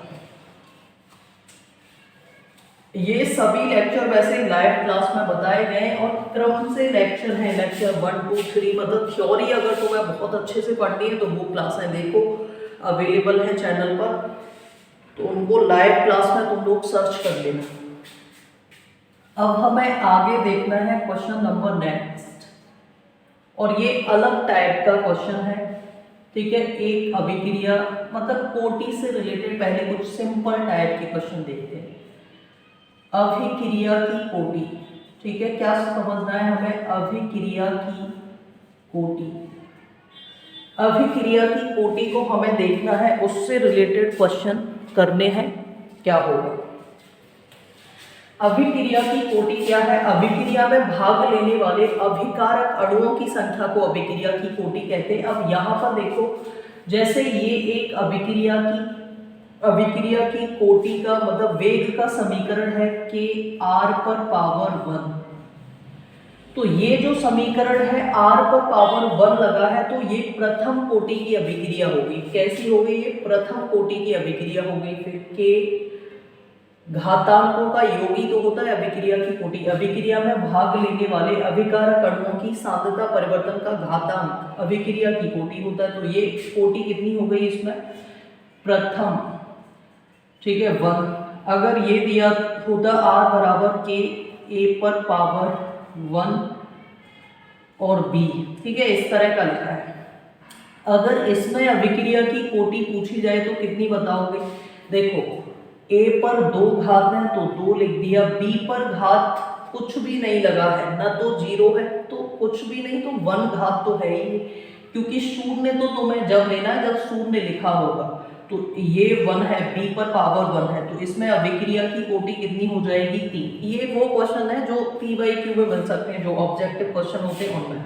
ये सभी लेक्चर वैसे लाइव क्लास में बताए गए और क्रम से लेक्चर हैं, लेक्चर 1 2 3, मतलब थ्योरी अगर तुम्हें बहुत अच्छे से पढ़नी है तो वो क्लासें देखो, अवेलेबल है चैनल पर, तो उनको लाइव क्लास में तुम लोग सर्च कर लेना। अब हमें आगे देखना है क्वेश्चन नंबर नेक्स्ट, और ये अलग टाइप का क्वेश्चन है, ठीक है। एक अभिक्रिया मतलब कोटि से रिलेटेड, पहले कुछ सिंपल टाइप के क्वेश्चन देखते हैं। अभिक्रिया की कोटि, ठीक है, क्या समझना है हमें, अभिक्रिया की कोटि, अभिक्रिया की कोटि को हमें देखना है, उससे रिलेटेड क्वेश्चन करने हैं, क्या होगा। अभिक्रिया की कोटि क्या है, अभिक्रिया में भाग लेने वाले अभिकारक अणुओं की संख्या को अभिक्रिया की कोटि कहते हैं। अब यहाँ पर देखो, जैसे ये एक अभिक्रिया की कोटि का मतलब वेग का समीकरण है के आर पर पावर 1, तो ये जो समीकरण है आर पर पावर 1 लगा है, तो ये प्रथम कोटि की अभिक्रिया होगी। कैसी हो गई, ये प्रथम कोटि की अभिक्रिया हो गई। फिर के घातांकों का योगी तो होता है अभिक्रिया की कोटि, अभिक्रिया में भाग लेने वाले अभिकारक अणुओं की सांद्रता परिवर्तन का घातांक अभिक्रिया की कोटि होता है। तो ये कोटि कितनी हो गई इसमें, प्रथम, ठीक है, 1। अगर ये दिया होता आर बराबर के ए पर पावर 1 और बी, ठीक है, इस तरह का लिखा है। अगर इसमें अभिक्रिया की कोटि पूछी जाए तो कितनी बताओगे, देखो ए पर 2 घात है तो 2 लिख दिया, बी पर घात कुछ भी नहीं लगा है, ना तो 0 है तो कुछ भी नहीं, तो 1 घात तो है ही, क्योंकि शून्य तो तुम्हें जब लेना है जब शून्य लिखा होगा, तो ये 1 है, बी पर पावर 1 है, तो इसमें अभिक्रिया की कोटि कितनी हो जाएगी, 3। ये वो क्वेश्चन है जो P/Q में बन सकते हैं, जो ऑब्जेक्टिव क्वेश्चन होते हैं उनमें।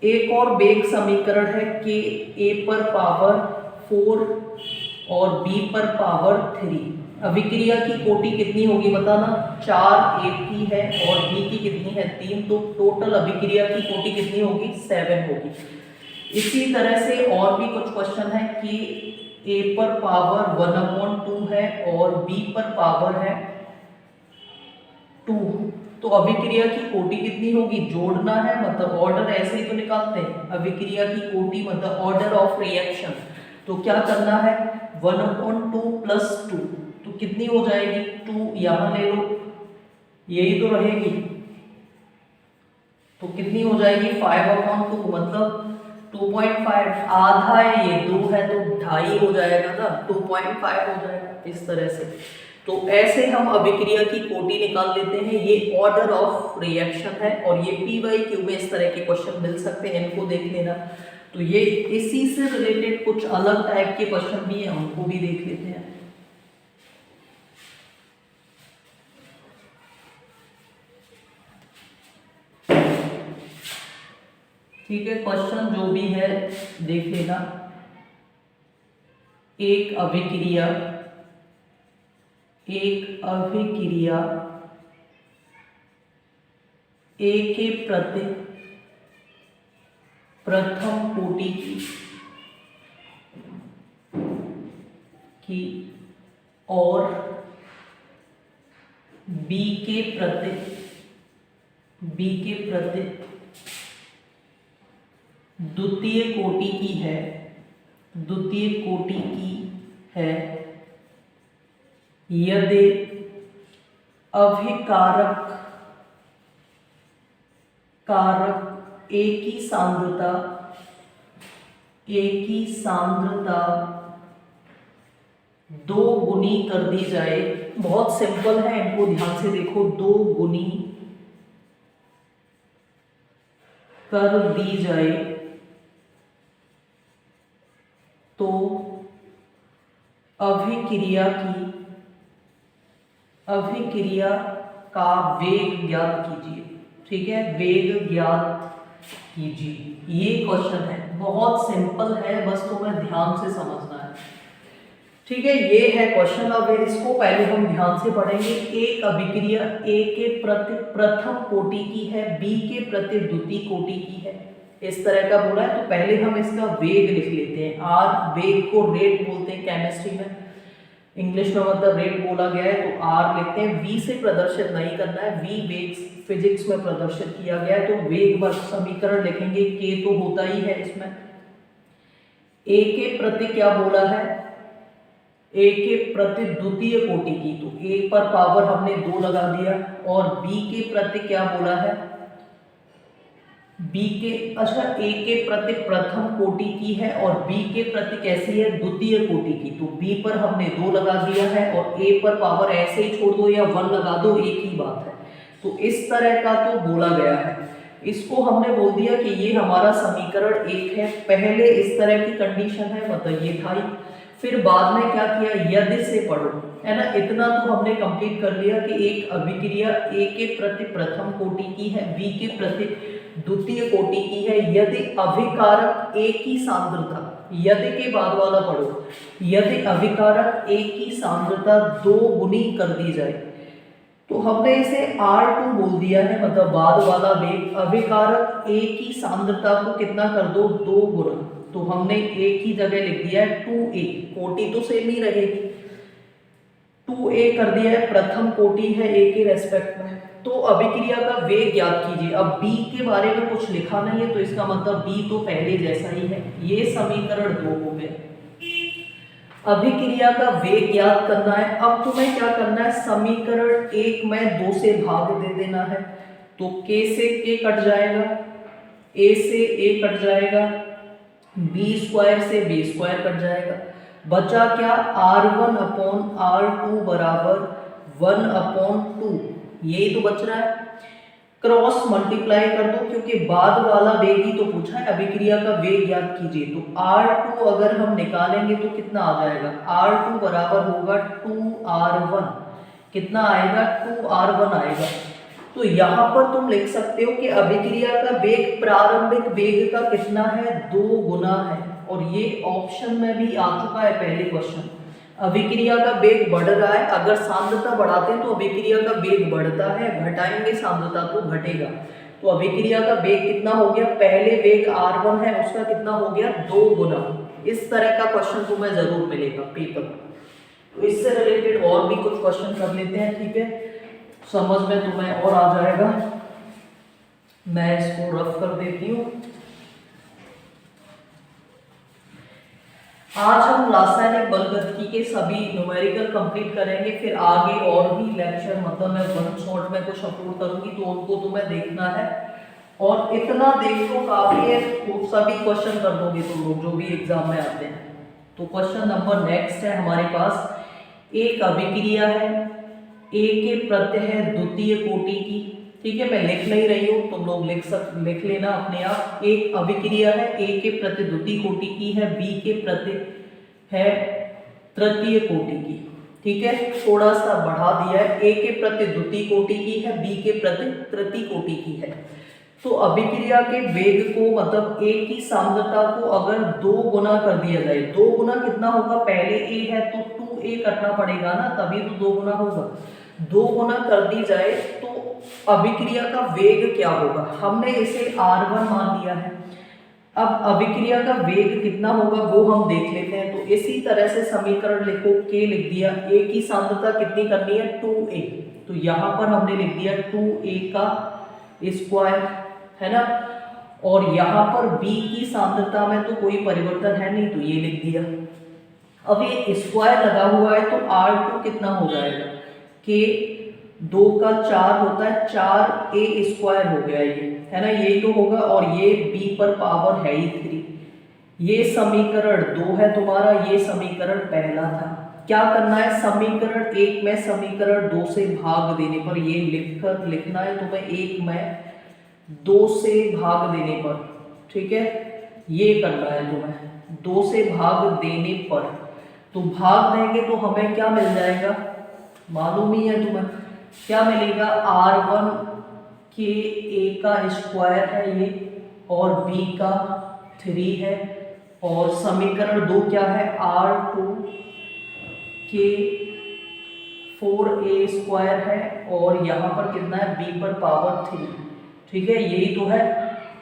एक और वेग समीकरण है कि ए पर पावर 4 और बी पर पावर 3, अभिक्रिया की कोटि कितनी होगी बताना, 4 ए की है और बी की कितनी है 3, तो टोटल अभिक्रिया की कोटि कितनी होगी, 7 होगी। इसी तरह से और भी कुछ क्वेश्चन है कि ए पर पावर 1/2 है और बी पर पावर है 2, तो अभिक्रिया की कोटि कितनी होगी, जोड़ना है, मतलब ऑर्डर ऐसे ही तो निकालते हैं, अभिक्रिया की कोटि मतलब ऑर्डर ऑफ रिएक्शन, तो क्या करना है 1/2 + 2, तो कितनी हो जाएगी, 2 यहां ले लो, यही तो रहेगी, तो कितनी हो जाएगी 5/2, मतलब 2.5, आधा है ये 2 है तो 2.5 हो जाएगा ना, 2.5 हो जाएगा इस तरह से। तो ऐसे हम अभिक्रिया की कोटि निकाल लेते हैं, ये ऑर्डर ऑफ रिएक्शन है, और ये P/Q में इस तरह के क्वेश्चन मिल सकते हैं, इनको देख लेना। तो ये इसी से रिलेटेड कुछ अलग टाइप के क्वेश्चन भी हैं, उनको भी देख लेते हैं। ठीक है, क्वेश्चन जो भी है देख लेना। एक अभिक्रिया ए के प्रति प्रथम कोटि की और बी के प्रति द्वितीय कोटि की है यदि अभिकारक एक ही सांद्रता दो गुनी कर दी जाए। बहुत सिंपल है, इनको ध्यान से देखो। दो गुनी कर दी जाए तो अभिक्रिया का वेग ज्ञात कीजिए। ठीक है, वेग ज्ञात कीजिए। ये क्वेश्चन है, बहुत सिंपल है, बस तुम्हें ध्यान से समझना है। ठीक है, ये है क्वेश्चन। अब इसको पहले हम ध्यान से पढ़ेंगे। एक अभिक्रिया ए के प्रति प्रथम कोटि की है, बी के प्रति द्वितीय कोटि की है, इस तरह का बोला है। तो पहले हम इसका वेग लिख लेते हैं। आर, वेग को रेट बोलते हैं केमिस्ट्री में, इंग्लिश में मतलब रेट बोला गया है, तो आर लिखते हैं। वी से प्रदर्शित नहीं करना है, वी वेग फिजिक्स में प्रदर्शित किया गया है, तो वेग वर्ग समीकरण लिखेंगे। के तो होता ही है इसमें। ए के प्रति क्या बोला है, ए के प्रति द्वितीय कोटि की, तो ए पर पावर हमने 2 लगा दिया। और बी के प्रति क्या बोला है, बी के ए के प्रति प्रथम कोटि की है और बी के प्रति कैसी है, द्वितीय कोटि की, तो बी पर हमने 2 लगा दिया है और ए पर पावर ऐसे ही छोड़ दो या 1 लगा दो, एक ही बात है। तो इस तरह का तो बोला गया है। इसको हमने बोल दिया कि ये हमारा समीकरण 1 है। पहले इस तरह की कंडीशन है, मतलब ये था ही। फिर बाद में क्या किया, यदि से पढ़ो, है ना। इतना तो हमने कंप्लीट कर लिया कि एक अभिक्रिया ए के प्रति प्रथम कोटि की है, बी के प्रति द्वितीय कोटि की है, यदि अभिकारक एक ही सांद्रता, यदि के बाद वाला पढ़ो, यदि अभिकारक एक ही सांद्रता 2 गुनी कर दी जाए, तो हमने इसे R2 बोल दिया है, मतलब बाद वाला वेग। अभिकारक एक ही सांद्रता को कितना कर दो, 2 गुना, तो हमने एक ही जगह लिख दिया है 2a, कोटि तो सेम ही रहेगी, 2a कर दिया है, प्रथम कोटि है a के रेस्पेक्ट में। तो अभिक्रिया का वेग ज्ञात कीजिए। अब b के बारे में कुछ लिखा नहीं है, तो इसका मतलब b तो पहले जैसा ही है। ये समीकरण 2 हो गए। अभिक्रिया का वेग ज्ञात करना है। अब तुम्हें क्या करना है, समीकरण 1 में 2 से भाग दे देना है, तो k से k कट जाएगा, a से a कट जाएगा, b स्क्वायर से b स्क्वायर कट जाएगा। बचा क्या, r1 अपॉन r2 बराबर 1/2, यही तो बच रहा है। क्रॉस मल्टीप्लाई कर दो, क्योंकि बाद वाला वेग ही तो पूछा है, अभिक्रिया का वेग ज्ञात कीजिए। तो R2 अगर हम निकालेंगे तो कितना आ जाएगा, R2 बराबर होगा 2R1, कितना आएगा, 2R1 आएगा। तो यहाँ पर तुम लिख सकते हो कि अभिक्रिया का वेग प्रारंभिक वेग का कितना है, 2 गुना है। और ये ऑप्शन में भी आ चुका है पहले क्वेश्चन। अभिक्रिया का वेग बढ़ रहा है, अगर सांद्रता बढ़ाते हैं तो अभिक्रिया का वेग बढ़ता है, घटाएंगे सांद्रता तो घटेगा। तो अभिक्रिया का वेग कितना हो गया, पहले वेग R1 है, उसका कितना हो गया, 2 गुना। इस तरह का क्वेश्चन तुम्हें जरूर मिलेगा पेपर में। तो इससे रिलेटेड और भी कुछ क्वेश्चन कर लेते हैं, ठीक है, समझ में तुम्हें और आ जाएगा। मैं इसको रफ कर देती हूँ। आज हम रासायनिक बलगतिकी के सभी न्यूमेरिकल कंप्लीट करेंगे, फिर आगे और भी लेक्चर, मतलब मैं वन शॉट में कुछ अपलोड करूंगी, तो उनको तुम्हें देखना है। और इतना देख लो काफी है, तो सभी क्वेश्चन कर दोगे तुम लोग जो भी एग्जाम में आते हैं। तो क्वेश्चन नंबर नेक्स्ट है हमारे पास, एक अभिक्रिया है, ए के प्रत्यय है द्वितीय कोटि की, ठीक है, मैं लिख नहीं रही हूँ, तुम लोग लिख लेना अपने आप। एक अभिक्रिया है, ए के प्रति द्वितीय कोटि की है, बी के प्रति है तृतीय कोटि की, ठीक है, थोड़ा सा बढ़ा दिया है। ए के प्रति द्वितीय कोटि की है, बी के प्रति तृतीय कोटि की है। तो अभिक्रिया के वेग को, मतलब ए की सांद्रता को अगर 2 गुना कर दिया जाए, 2 गुना कितना होगा, पहले ए है तो 2a करना पड़ेगा ना, तभी तो 2 गुना होगा। 2 गुना कर दी जाए तो अभिक्रिया का वेग क्या होगा, हमने इसे R1 मान लिया है। अब अभिक्रिया का वेग कितना होगा वो हम देख लेते हैं। तो इसी तरह से समीकरण लिखो, k लिख दिया, a की सांद्रता कितनी करनी है 2a, तो यहाँ पर हमने लिख दिया 2a का स्क्वायर, है ना। और यहाँ पर b की सांद्रता में तो कोई परिवर्तन है नहीं, तो ये लिख दिया। अब ये स्क्वायर लगा हुआ है तो r2 कितना हो जाएगा, k 2 का 4 होता है, 4a स्क्वायर हो गया ये, है ना, यही तो होगा। और ये b पर पावर है ही 3। ये समीकरण 2 है तुम्हारा, ये समीकरण पहला था। क्या करना है, समीकरण 1 में समीकरण 2 से भाग देने पर, ये लिखकर लिखना है तुम्हें, 1 में 2 से भाग देने पर, ठीक है, ये करना है तुम्हें, 2 से भाग देने पर। तो भाग देंगे तो हमें क्या मिल जाएगा, मालूम ही है तुम्हें, क्या मिलेगा, r1 के a का स्क्वायर है ये, और b का 3 है, और समीकरण 2 क्या है, r2 के 4a स्क्वायर है, और यहाँ पर कितना है, b पर पावर 3, ठीक है, यही तो है।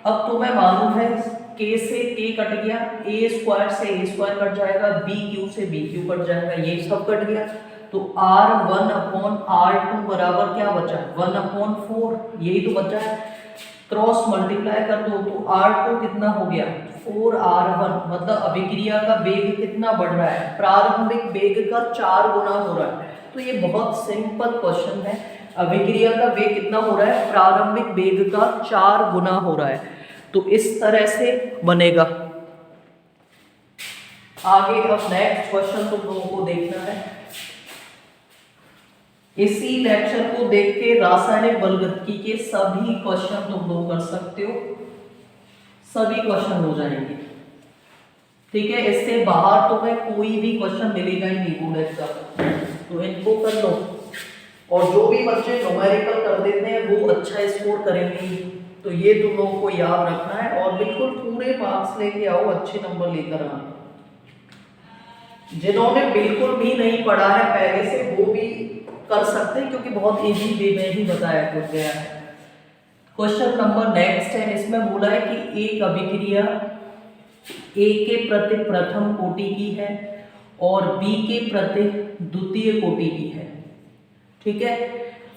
अब तुम्हें मालूम है k से k कट गया, a स्क्वायर से a स्क्वायर कट जाएगा, b क्यू से b क्यू कट जाएगा, ये सब कट गया। तो r1 अपॉन r2 बराबर क्या बचा, 1 अपॉन 4, यही तो बचा है। क्रॉस मल्टीप्लाई कर दो तो r2 कितना हो गया, 4r1, मतलब अभिक्रिया का वेग कितना बढ़ रहा है, प्रारंभिक वेग का 4 गुना हो रहा है। तो ये बहुत सिंपल क्वेश्चन है, अभिक्रिया का वेग कितना हो रहा है, प्रारंभिक वेग का 4 गुना हो रहा है। तो इस तरह से बनेगा। आगे अब नेक्स्ट क्वेश्चन तुम लोगों को देखना है। इसी लेक्चर को देख के रासायनिक बलगतिकी के सभी क्वेश्चन तुम लोग कर सकते हो, सभी क्वेश्चन हो जाएंगे, ठीक है। इससे बाहर तो मैं कोई भी क्वेश्चन मिलेगा ही नहीं बोर्ड एग्जाम, तो इनको कर लो। और जो भी बच्चे न्यूमेरिकल कर देते हैं वो अच्छा स्कोर करेंगे, तो ये तुम लोगों को याद रखना है, और बिल्कुल पूरे मार्क्स लेके आओ, अच्छे नंबर लेकर आना। जिन्होंने बिल्कुल भी नहीं पढ़ा है पहले से वो भी कर सकते हैं, क्योंकि बहुत इजी वे में ही बताया गया है। क्वेश्चन नंबर नेक्स्ट है, इसमें बोला है कि एक अभिक्रिया ए के प्रति प्रथम कोटि की है और बी के प्रति द्वितीय कोटि की है, ठीक है।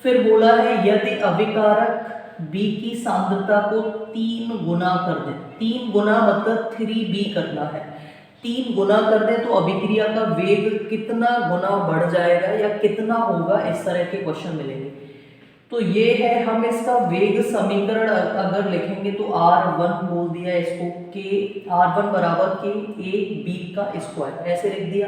फिर बोला है यदि अभिकारक B की सांद्रता को 3 गुना कर दे, 3 गुना मतलब 3b करना है, 3 गुना कर दे तो अभिक्रिया का वेग कितना गुना बढ़ जाएगा या कितना होगा, इस तरह के क्वेश्चन मिलेंगे। तो ये है, हम इसका वेग समीकरण अगर लिखेंगे तो r1 बोल दिया इसको, k r1 बराबर k a b का स्क्वायर, ऐसे लिख दिया।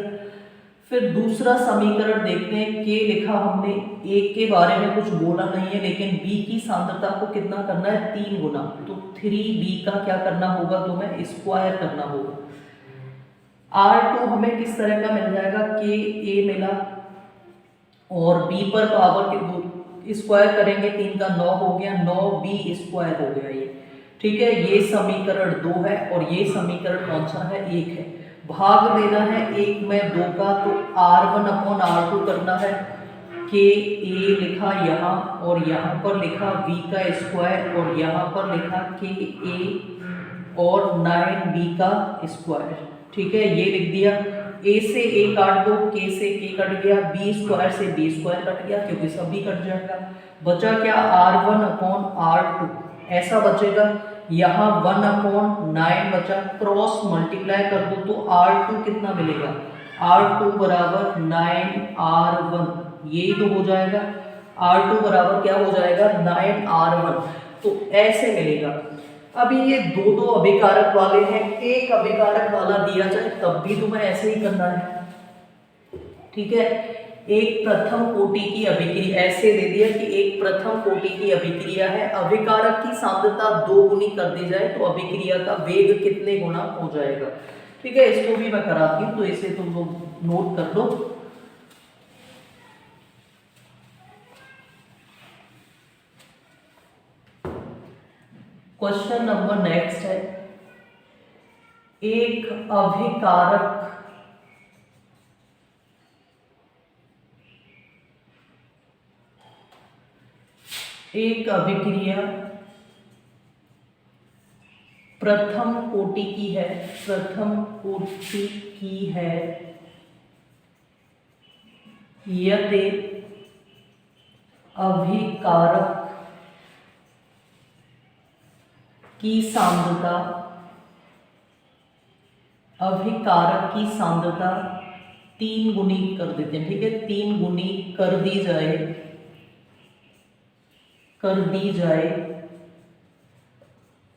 फिर दूसरा समीकरण देखते हैं, k लिखा हमने, a के बारे में कुछ बोला नहीं है, लेकिन b की सांद्रता को कितना करना है, 3 गुना, तो 3b का क्या करना होगा, तुम्हें स्क्वायर करना होगा। r2 हमें किस तरह का मिल जाएगा, k a मिला, और b पर पावर के स्क्वायर करेंगे, 3 का 9 हो गया, 9b स्क्वायर हो गया ये, ठीक है। ये समीकरण 2 है, और ये समीकरण कौन सा है, 1 है। भाग देना है 1 में 2 का, तो r1 अपॉन r2 करना है, k a लिखा यहाँ, और यहाँ पर लिखा b का स्क्वायर, और यहाँ पर लिखा k a और 9b का स्क्वायर, ठीक है, ये लिख दिया। a से a काट दो, k से k कट गया, b स्क्वायर से b स्क्वायर कट गया, क्योंकि सभी कट जाएगा। बचा क्या, r1 अपॉन r2, ऐसा बचेगा। यहाँ 1 अपॉन 9 बचा, क्रॉस मल्टीप्लाई कर दो तो r2 कितना मिलेगा, r2 बराबर 9r1, यही तो हो जाएगा। r2 बराबर क्या हो जाएगा, 9r1, तो ऐसे मिलेगा। अभी ये दो अभिकारक वाले हैं, एक अभिकारक वाला दिया जाए तब भी तुम्हें ऐसे ही करना है, ठीक है। एक प्रथम कोटि की अभिक्रिया, ऐसे दे दिया कि एक प्रथम कोटि की अभिक्रिया है, अभिकारक की सांद्रता 2 गुनी कर दी जाए तो अभिक्रिया का वेग कितने गुना हो जाएगा, ठीक है। इसको भी मैं कराती हूँ, तो इसे तुम लोग नोट कर लो। क्वेश्चन नंबर नेक्स्ट है, एक अभिकारक एक अभिक्रिया प्रथम कोटि की है, प्रथम कोटि की है, यदि अभिकारक की सांद्रता, अभिकारक की सांद्रता 3 गुनी कर देते हैं, ठीक है, 3 गुनी कर दी जाए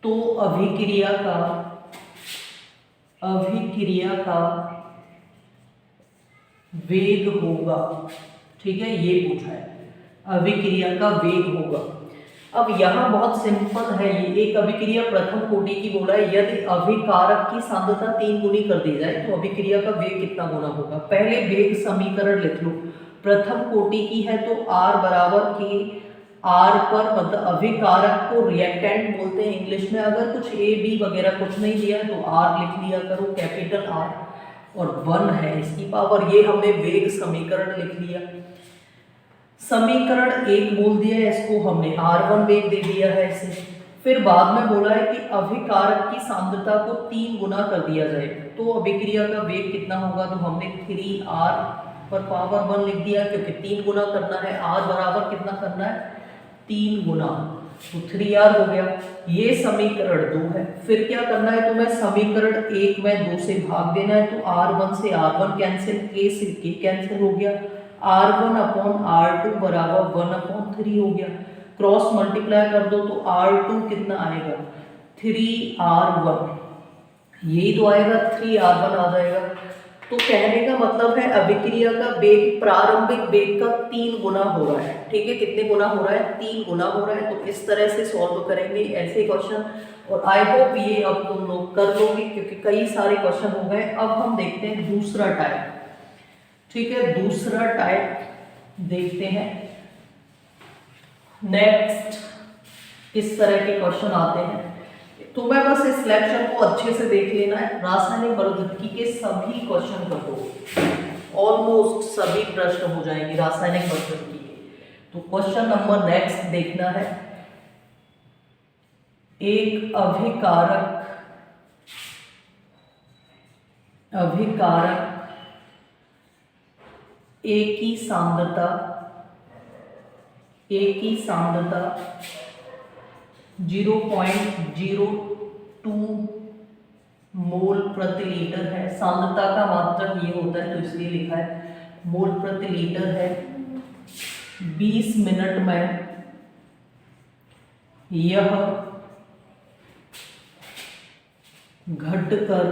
तो अभिक्रिया का वेग होगा, ठीक है, ये पूछा है, अभिक्रिया का वेग होगा। अब यहाँ बहुत सिंपल है, ये एक अभिक्रिया प्रथम कोटि की बोला है, यदि अभिकारक की सांद्रता 3 गुनी कर दी जाए तो अभिक्रिया का वेग कितना गुना होगा। पहले वेग समीकरण लिख लो, प्रथम कोटि की है तो R बराबर के R पर, मतलब अभिकारक को रिएक्टेंट बोलते हैं इंग्लिश में, अगर कुछ A B वगैरह कुछ नहीं दिया है तो R लिख लिया करो, कैपिटल R, और 1 है इसकी पावर, ये हमने वेग समीकरण लिख लिया। समीकरण 1 बोल दिया है, इसको हमने R1 वेग दे दिया है इसे। फिर बाद में बोला है कि अभिकारक की सांद्रता को 3 गुना कर दिया जाए तो अभिक्रिया का वेग कितना होगा, तो हमने 3R पर पावर 1 लिख दिया, क्योंकि 3 गुना करना है, R बराबर कितना करना है, 3 गुना, तो 3R हो गया। ये समीकरण 2 है। फिर क्या करना है, तुम्हें समीकरण 1 में 2 से भाग देना है, तो R1 से R1 कैंसिल, K से K कैंसिल हो गया, R1 अपॉन R2 बराबर 1/3 हो गया। क्रॉस मल्टीप्लाई कर दो तो R2 कितना आएगा, 3R1, यही तो आएगा, 3R1 आ जाएगा। तो कहने का मतलब है अभिक्रिया का वेग प्रारंभिक वेग का 3 गुना हो रहा है, ठीक है, कितने गुना हो रहा है, 3 गुना हो रहा है। तो इस तरह से सॉल्व करेंगे ऐसे क्वेश्चन, और आई होप ये अब तुम लोग कर लोगे, क्योंकि कई सारे क्वेश्चन हो गए। अब हम देखते हैं दूसरा टाइप, ठीक है, दूसरा टाइप देखते हैं। नेक्स्ट इस तरह के क्वेश्चन आते हैं, तो मैं बस इस लेक्चर को अच्छे से देख लेना है। रासायनिक बलगतिकी के सभी क्वेश्चन कर दो, ऑलमोस्ट सभी प्रश्न हो जाएंगे रासायनिक बलगतिकी के। तो क्वेश्चन नंबर नेक्स्ट देखना है, एक अभिकारक A की सांद्रता 0.02 मोल प्रति लीटर है। सांद्रता का मात्रक ये होता है तो इसलिए लिखा है मोल प्रति लीटर है। 20 मिनट में यह घटकर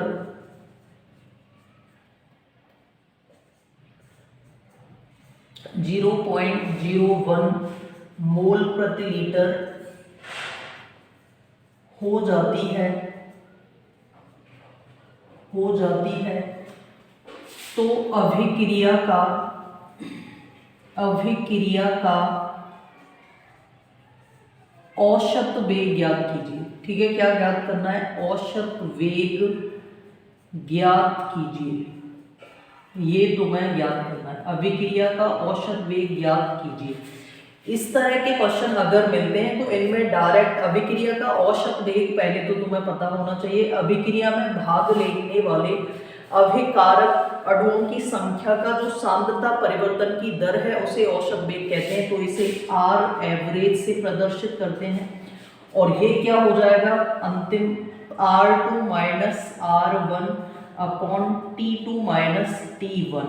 0.01 मोल प्रति लीटर हो जाती है तो अभिक्रिया का औसत वेग ज्ञात कीजिए। ठीक है, क्या ज्ञात करना है, औसत वेग ज्ञात कीजिए, ये तुम्हें ज्ञात करना है। अभिक्रिया का औसत वेग ज्ञात कीजिए। इस तरह के क्वेश्चन अगर मिलते हैं तो इनमें डायरेक्ट अभिक्रिया का औसत वेग पहले तो तुम्हें पता होना चाहिए। अभिक्रिया में भाग लेने वाले अभिकारक अणुओं की संख्या का जो सांद्रता परिवर्तन की दर है उसे औसत वेग कहते हैं। तो इसे R एवरेज से प्रदर्शित करते हैं और ये क्या हो जाएगा, अंतिम R2 minus R1 upon T2 minus T1।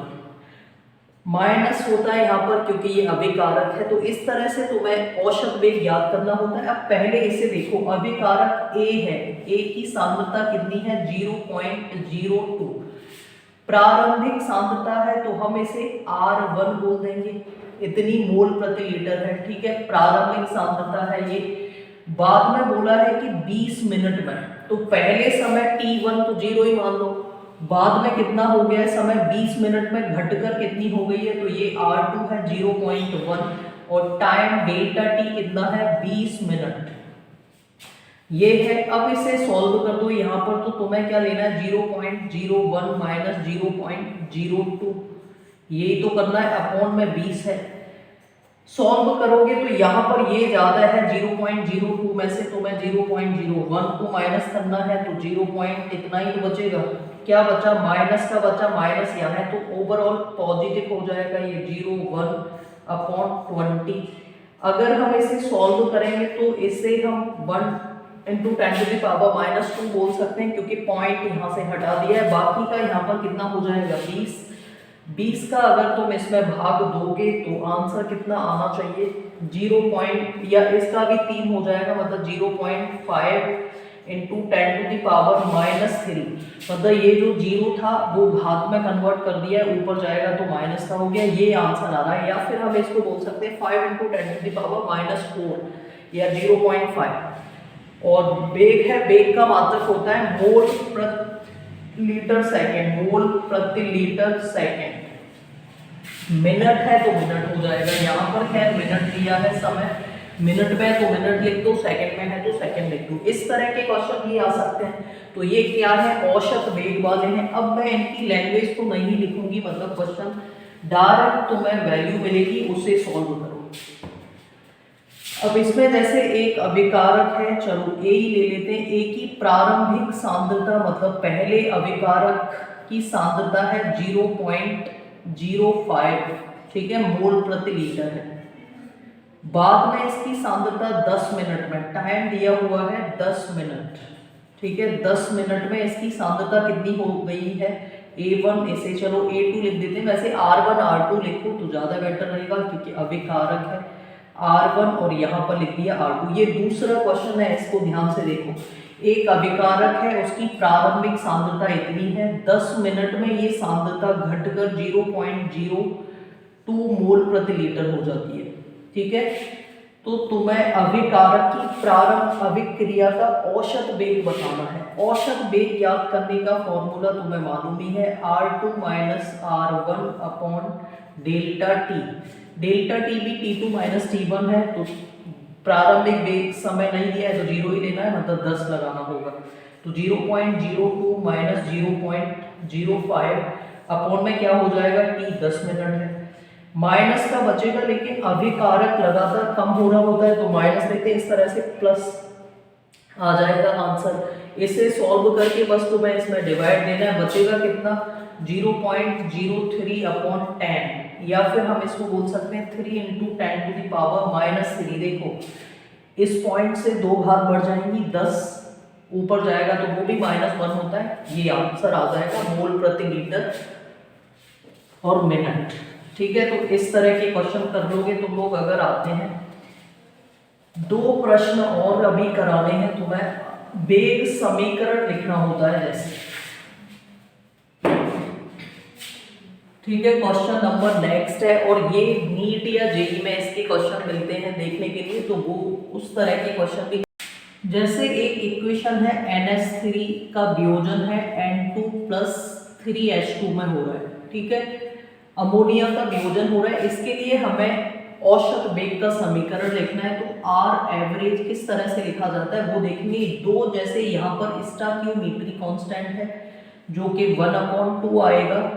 Minus होता है यहाँ पर क्योंकि ये अभिकारक है, तो इस तरह से तुम्हें औसत वेग ज्ञात करना होता है। अब पहले इसे देखो, अभिकारक A है, A की सांद्रता कितनी है, 0.02। प्रारंभिक सांद्रता है तो हम इसे R1 बोल देंगे, इतनी मोल प्रति लीटर है। ठीक है, प्रारंभिक सांद्रता है ये। बाद में बोला है कि 20 मिनट में, तो पहले समय T1 तो 0 ही मान लो, बाद में कितना हो गया है समय, 20 मिनट में घटकर कितनी हो गई है, तो ये R2 है 0.1 और टाइम डेल्टा T कितना है, 20 मिनट ये है। अब इसे सॉल्व कर दो, यहाँ पर तो तुम्हें क्या लेना है, 0.01 माइनस 0.02, यही तो करना है, अपॉन में 20 है। सॉल्व करोगे तो यहाँ पर ये ज़्यादा है 0.02 में से, तो मैं 0.01 को माइनस करना है, तो 0 पॉइंट इतना ही तो बचेगा। क्या बचा? माइनस का बचा, माइनस यहाँ है तो ओवरऑल पॉजिटिव हो जाएगा ये 0.1/20। अगर हम इसे सॉल्व करेंगे तो इसे हम 1 × 10⁻² बोल सकते हैं, क्योंकि पॉइंट यहाँ से हटा दिया है। बाकी का यहाँ पर कितना हो जाएगा? 20। 20 का अगर तुम इसमें भाग दोगे तो आंसर कितना आना चाहिए? 0 पॉइंट, या इसका भी 3 हो जाएगा, मतलब 0.5 × 10⁻³ मतलब ये जो 0 था वो घात में कन्वर्ट कर दिया है, ऊपर जाएगा तो माइनस का हो गया, ये आंसर आ रहा है। या फिर हम इसको बोल सकते हैं 5 × 10⁻⁴ या 0.5। और बेग है, बेग का मात्रक होता है मोल प्रति लीटर सेकेंड, मोल प्रति लीटर सेकेंड। मिनट है तो मिनट हो जाएगा, यहाँ पर खैर मिनट दिया है समय, मिनट में तो मिनट लिख दो, सेकंड में है तो सेकंड लिख दो। इस तरह के क्वेश्चन भी आ सकते हैं। तो ये क्या है? औसत वेग वाले हैं। अब मैं इनकी लैंग्वेज तो नहीं लिखूंगी, मतलब क्वेश्चन डायरेक्ट तुम्हें वैल्यू मिलेगी, उसे सॉल्व करो। अब इसमें जैसे एक अभिकारक है, चलो ए ही ले लेते हैं। ए की प्रारंभिक सांद्रता, मतलब पहले अभिकारक की सांद्रता है 0.05, ठीक है, मोल प्रति लीटर है। बाद में इसकी सांद्रता 10 मिनट में, टाइम दिया हुआ है 10 मिनट, ठीक है, 10 मिनट में इसकी सांद्रता कितनी हो गई है? A1, इसे चलो A2 लिख देते हैं। वैसे R1 R2 लिखो तो ज़्यादा बेटर रहेगा, क्योंकि अभिकारक है R1 और यहाँ पर लिख दिया R2। ये दूसरा क्वेश्चन है, इसको ध्यान से देखो। एक अभिकारक है, उसकी प्रारंभिक सांद्रता इतनी है, 10 मिनट में ये सांद्रता घटकर 0.02 मोल प्रति लीटर हो जाती है, ठीक है। तो तुम्हें अभिकारक की प्रारंभ अभिक्रिया का औसत वेग बताना है। औसत वेग ज्ञात करने का फॉर्मूला तुम्हें मालूम ही है, R2 - R1/ΔT। डेल्टा टी भी T2 - T1 है, तो प्रारंभिक वेग समय नहीं दिया है तो 0 ही लेना है, मतलब 10 लगाना होगा। तो 0.02 - 0.05 अपॉन में क्या हो जाएगा? T 10 मिनट है, माइनस का बचेगा, लेकिन अभिकारक लगातार कम हो रहा होता है तो माइनस लेते हैं, इस तरह से प्लस आ जाएगा आंसर। इसे सॉल्व करके बस तुम्हें इसमें डिवाइड देना है, बचेगा कितना? 0.03/10, या फिर हम इसको बोल सकते हैं 3 × 10⁻³ देखो, इस पॉइंट से 2 घात बढ़ जाएंगी, 10 ऊपर जाएगा तो वो भी -1 होता है। ये आंसर आ जाएगा मोल प्रति लीटर और मिनट, ठीक है। तो इस तरह के क्वेश्चन कर लोगे तुम लोग। अगर आते हैं 2 प्रश्न और अभी कराने हैं तुम्हें। वेग समीकरण लिखना होता है जैसे, ठीक है। क्वेश्चन नंबर नेक्स्ट है, और ये नीट या जेईई में इसके क्वेश्चन मिलते हैं देखने के लिए, तो वो उस तरह के क्वेश्चन भी, जैसे एक इक्वेशन है NH3 का वियोजन है N2 + 3H2 में हो रहा है, ठीक है, अमोनिया का वियोजन हो रहा है। इसके लिए हमें औसत वेग का समीकरण लिखना है। तो R एवरेज किस तरह से लिखा जाता है वो देखेंगे। 2, जैसे यहाँ पर स्टोइकियोमेट्री कांस्टेंट है जो कि 1/2 आएगा।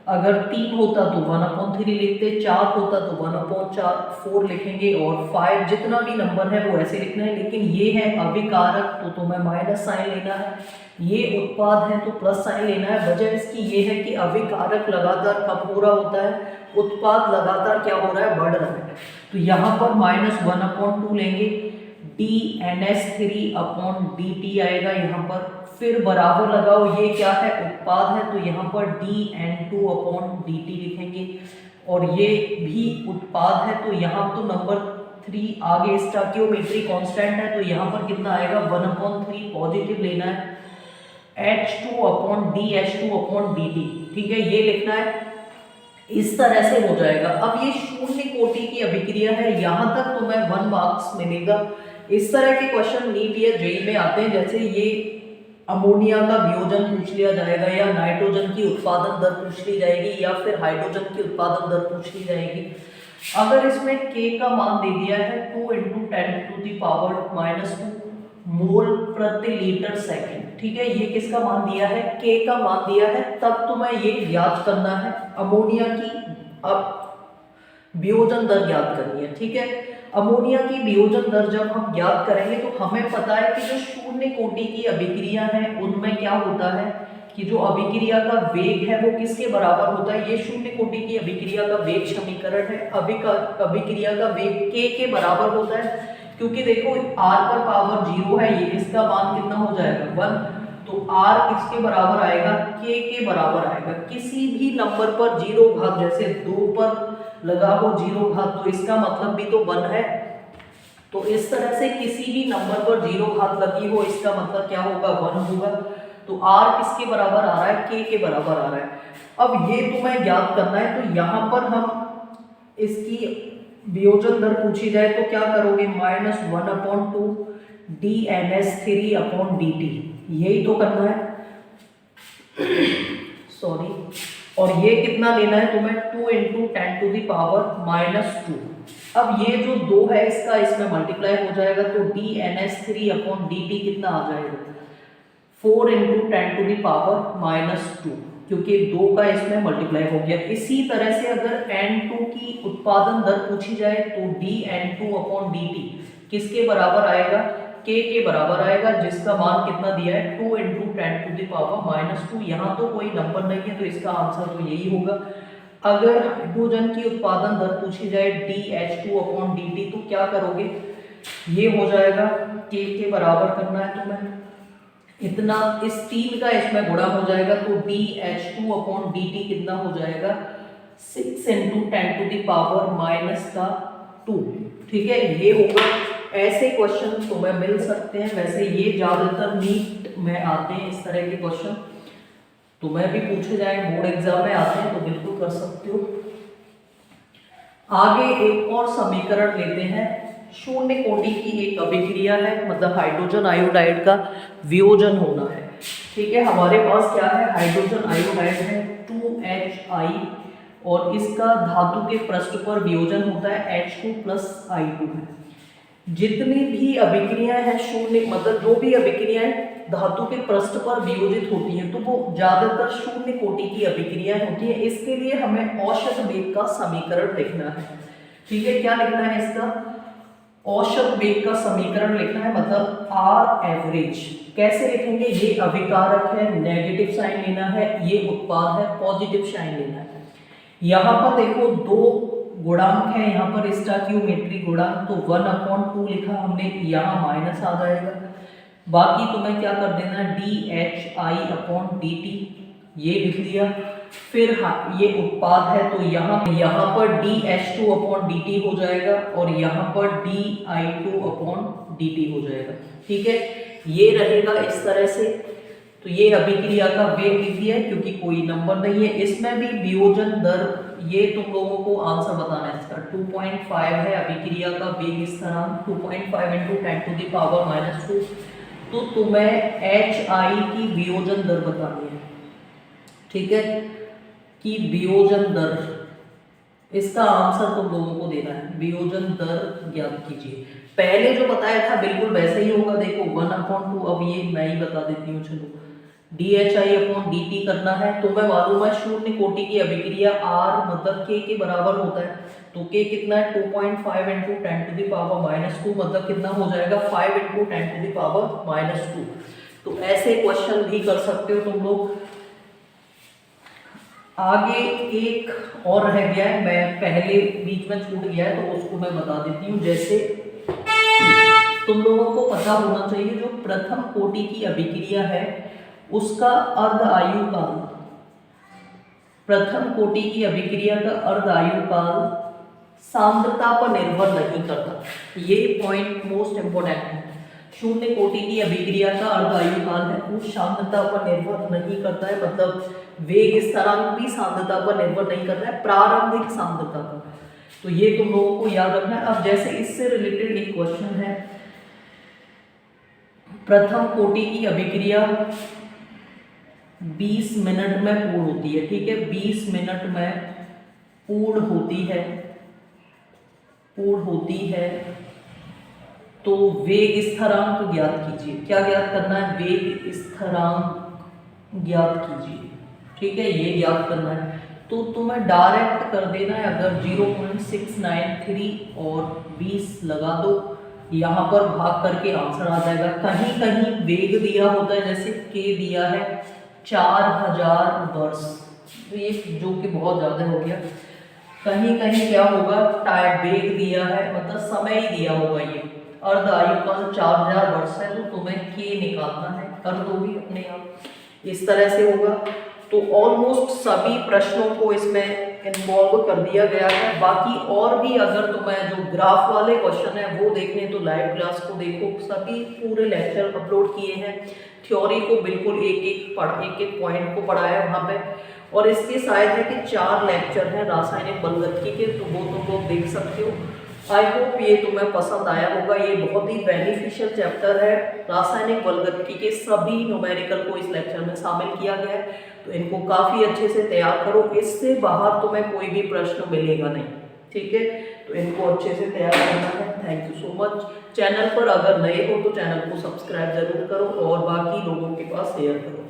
अगर 3 होता तो 1/3 लिखते, 4 होता तो 1/4 लिखेंगे, और 5 जितना भी नंबर है वो ऐसे लिखना है। लेकिन ये है अभिकारक तो तुम्हें माइनस साइन लेना है, ये उत्पाद है तो प्लस साइन लेना है। वजह इसकी ये है कि अभिकारक लगातार कम हो रहा होता है, उत्पाद लगातार क्या हो रहा है? बढ़ रहा है। तो यहाँ पर -1/2 लेंगे, dNH3/dt आएगा यहाँ पर, फिर बराबर लगाओ, ये क्या है? उत्पाद है, तो यहाँ पर dN2/dt लिखेंगे, और ये भी उत्पाद है तो यहाँ तो नंबर 3 आगे स्टोइकियोमेट्री कांस्टेंट है, तो यहाँ पर कितना आएगा? 1/3 पॉजिटिव लेना है, H2/dH2/dt, ठीक है, ये लिखना है। इस तरह से हो जाएगा। अब ये शून्य कोटि की अभिक्रिया है, यहाँ तक तुम्हें 1 मार्क्स मिलेगा। इस तरह के क्वेश्चन नीट या जेईई में आते हैं, जैसे ये अमोनिया का वियोजन पूछ लिया जाएगा, या नाइट्रोजन की उत्पादन दर पूछ ली जाएगी, या फिर हाइड्रोजन की उत्पादन दर पूछ ली जाएगी। अगर इसमें K का मान दे दिया है 2 × 10⁻² मोल प्रति लीटर सेकेंड, ठीक है, ये किसका मान दिया है? K का मान दिया है। तब तुम्हें ये याद करना है अमोनिया की अब वियोजन दर ज्ञात करनी है। ठीक है, अमोनिया की वियोजन दर जब हम ज्ञात करेंगे तो हमें पता है कि जो शून्य कोटि की अभिक्रिया है उनमें क्या होता है कि जो अभिक्रिया का वेग है वो किसके बराबर होता है। ये शून्य कोटि की अभिक्रिया का वेग समीकरण है। अभिक्रिया का वेग के बराबर होता है, क्योंकि देखो r पर पावर 0 है, ये इसका मान कितना हो जाएगा 1, तो r किसके बराबर आएगा के बराबर आएगा। किसी भी नंबर पर 0 घात, जैसे 2 पर लगा हो 0 घात, तो इसका मतलब भी तो 1 है। तो इस तरह से किसी भी नंबर पर 0 घात लगी हो, इसका मतलब क्या होगा 1 होगा। तो r किसके बराबर आ रहा है के बराबर आ रहा है। अब ये तुम्हें ज्ञात करना है, तो यहाँ पर हम इसकी वियोजन दर पूछी जाए तो क्या करोगे, -1/2 dNS3/dt, यही तो करना है सॉरी। और ये कितना लेना है तुम्हें 2 × 10⁻⁻²। अब ये जो 2 है इसका इसमें मल्टीप्लाई हो जाएगा, तो dNS3/dt कितना आ जाएगा 4 × 10⁻², क्योंकि 2 का इसमें मल्टीप्लाई हो गया। इसी तरह से अगर N2 की उत्पादन दर पूछी जाए तो dN2/dt किसके बराबर आएगा, के बराबर आएगा, जिसका मान कितना दिया है 2 × 10⁻²। यहाँ तो कोई नंबर नहीं है, तो इसका आंसर तो यही होगा। अगर हाइड्रोजन की उत्पादन दर पूछी जाए dH2/dt तो क्या करोगे, ये हो जाएगा के बराबर करना है तुम्हें इतना, इस 3 का इसमें गुणा हो जाएगा, तो dH2/dt कितना हो जाएगा 6 × 10⁻²। ठीक है, ये होगा। ऐसे क्वेश्चन तुम्हें मिल सकते हैं, वैसे ये ज्यादातर नीट में आते हैं इस तरह के क्वेश्चन, तुम्हें भी पूछे जाए, बोर्ड एग्जाम में आते हैं तो बिल्कुल कर सकते हो। आगे एक और समीकरण लेते हैं। शून्य कोटि की एक अभिक्रिया है, मतलब हाइड्रोजन आयोडाइड का वियोजन होना है। ठीक है, हमारे पास क्या है, हाइड्रोजन आयोडाइड है 2HI, और इसका धातु के पृष्ठ पर वियोजन होता है H2+I2 है। जितनी भी अभिक्रियाएं हैं शून्य, मतलब जो भी अभिक्रियाएं धातु के पृष्ठ पर वियोजित होती हैं तो वो ज्यादातर शून्य कोटि की अभिक्रियाएं होती हैं। इसके लिए हमें औसत वेग का समीकरण लिखना है। ठीक है, क्या लिखना है इसका, औसत वेग का समीकरण लिखना है, मतलब आर एवरेज। कैसे लिखेंगे, ये अभिकारक है, नेगेटिव साइन लेना है, ये उत्पाद है, पॉजिटिव साइन लेना है। यहाँ पर देखो 2 गुणांक है, यहाँ पर स्टोइकियोमेट्री गुणांक, तो 1/2 लिखा हमने, यहाँ माइनस आ जाएगा। बाकी तुम्हें क्या कर देना है dHI/dt, ये लिख दिया। फिर हाँ, ये उत्पाद है तो यहाँ पर dH2/dt हो जाएगा, और यहाँ पर dI2/dt हो जाएगा। ठीक है, ये रहेगा इस तरह से। तो ये अभिक्रिया का वेग लिख दिया है, क्योंकि कोई नंबर नहीं है। इसमें भी वियोजन दर, ये तुम लोगों को आंसर बताना है इसका, 2.5 है अभिक्रिया का वेग स्थिरांक, 2.5 × 10⁻²। तो तुम्हें HI की वियोजन दर बतानी है। ठीक है, कि वियोजन दर, इसका आंसर तुम लोगों को देना है। वियोजन दर ज्ञात कीजिए। पहले जो बताया था बिल्कुल वैसे ही होगा, देखो 1/2, अब ये मैं ही बता देती हूँ। चलो, dHI/dt करना है, तुम्हें मालूम है शून्य कोटि की अभिक्रिया R मतलब के बराबर होता है, तो के कितना है 2.5 × 10⁻², मतलब कितना हो जाएगा 5 × 10⁻²। तो ऐसे क्वेश्चन भी कर सकते हो तुम लोग। आगे एक और रह गया है, मैं पहले बीच में छूट गया है तो उसको मैं बता देती हूँ। जैसे तुम लोगों को पता होना चाहिए, जो प्रथम कोटि की अभिक्रिया है उसका अर्ध आयु काल, प्रथम कोटि की अभिक्रिया का अर्ध आयु काल सांद्रता पर निर्भर नहीं करता। ये पॉइंट मोस्ट इंपोर्टेंट है। शून्य कोटि की अभिक्रिया का अर्ध आयु काल है वो सांद्रता पर निर्भर नहीं करता है, मतलब वेग स्थिरांक भी सांद्रता पर निर्भर नहीं कर रहा है, प्रारंभिक सांद्रता पर। तो ये तुम लोगों को याद रखना है। अब जैसे इससे रिलेटेड एक क्वेश्चन है, प्रथम कोटि की अभिक्रिया 20 मिनट में पूर्ण होती है। ठीक है, 20 मिनट में पूर्ण होती है, तो वेग स्थिरांक ज्ञात कीजिए। क्या ज्ञात करना है, वेग स्थिरांक ज्ञात कीजिए। ठीक है, ये ज्ञात करना है। तो तुम्हें डायरेक्ट कर देना है। अगर 0.693 और 20 लगा दो, यहाँ पर भाग करके आंसर आ जाएगा। कहीं कहीं वेग दिया होता है, जैसे के दिया है 4000 वर्ष, तो ये जो कि बहुत ज़्यादा हो गया। कहीं कहीं क्या होगा, टाइम वेग दिया है, मतलब समय ही दिया होगा। ये अर्ध आयुकाल 4000 वर्ष है, तो तुम्हें के निकालना है, कर दोगे अपने आप। इस तरह से होगा। तो ऑलमोस्ट सभी प्रश्नों को इसमें इन्वॉल्व कर दिया गया है। बाकी और भी अगर तुम्हें जो ग्राफ वाले क्वेश्चन है वो देखने, तो लाइव क्लास को देखो। सभी पूरे लेक्चर अपलोड किए हैं। थ्योरी को बिल्कुल एक एक पॉइंट को पढ़ाया है वहाँ पे। और इसके शायद है कि 4 लेक्चर हैं रासायनिक बलगतिकी के, तो वो तुम लोग देख सकते हो। आई होप ये तुम्हें पसंद आया होगा। ये बहुत ही बेनिफिशियल चैप्टर है। रासायनिक बलगतिकी के सभी न्यूमेरिकल को इस लेक्चर में शामिल किया गया है, तो इनको काफ़ी अच्छे से तैयार करो। इससे बाहर तुम्हें कोई भी प्रश्न मिलेगा नहीं, ठीक है। तो इनको अच्छे से तैयार करना है। Thank you so much. Channel पर अगर नए हो तो चैनल को सब्सक्राइब जरूर करो और बाकी लोगों के पास शेयर करो।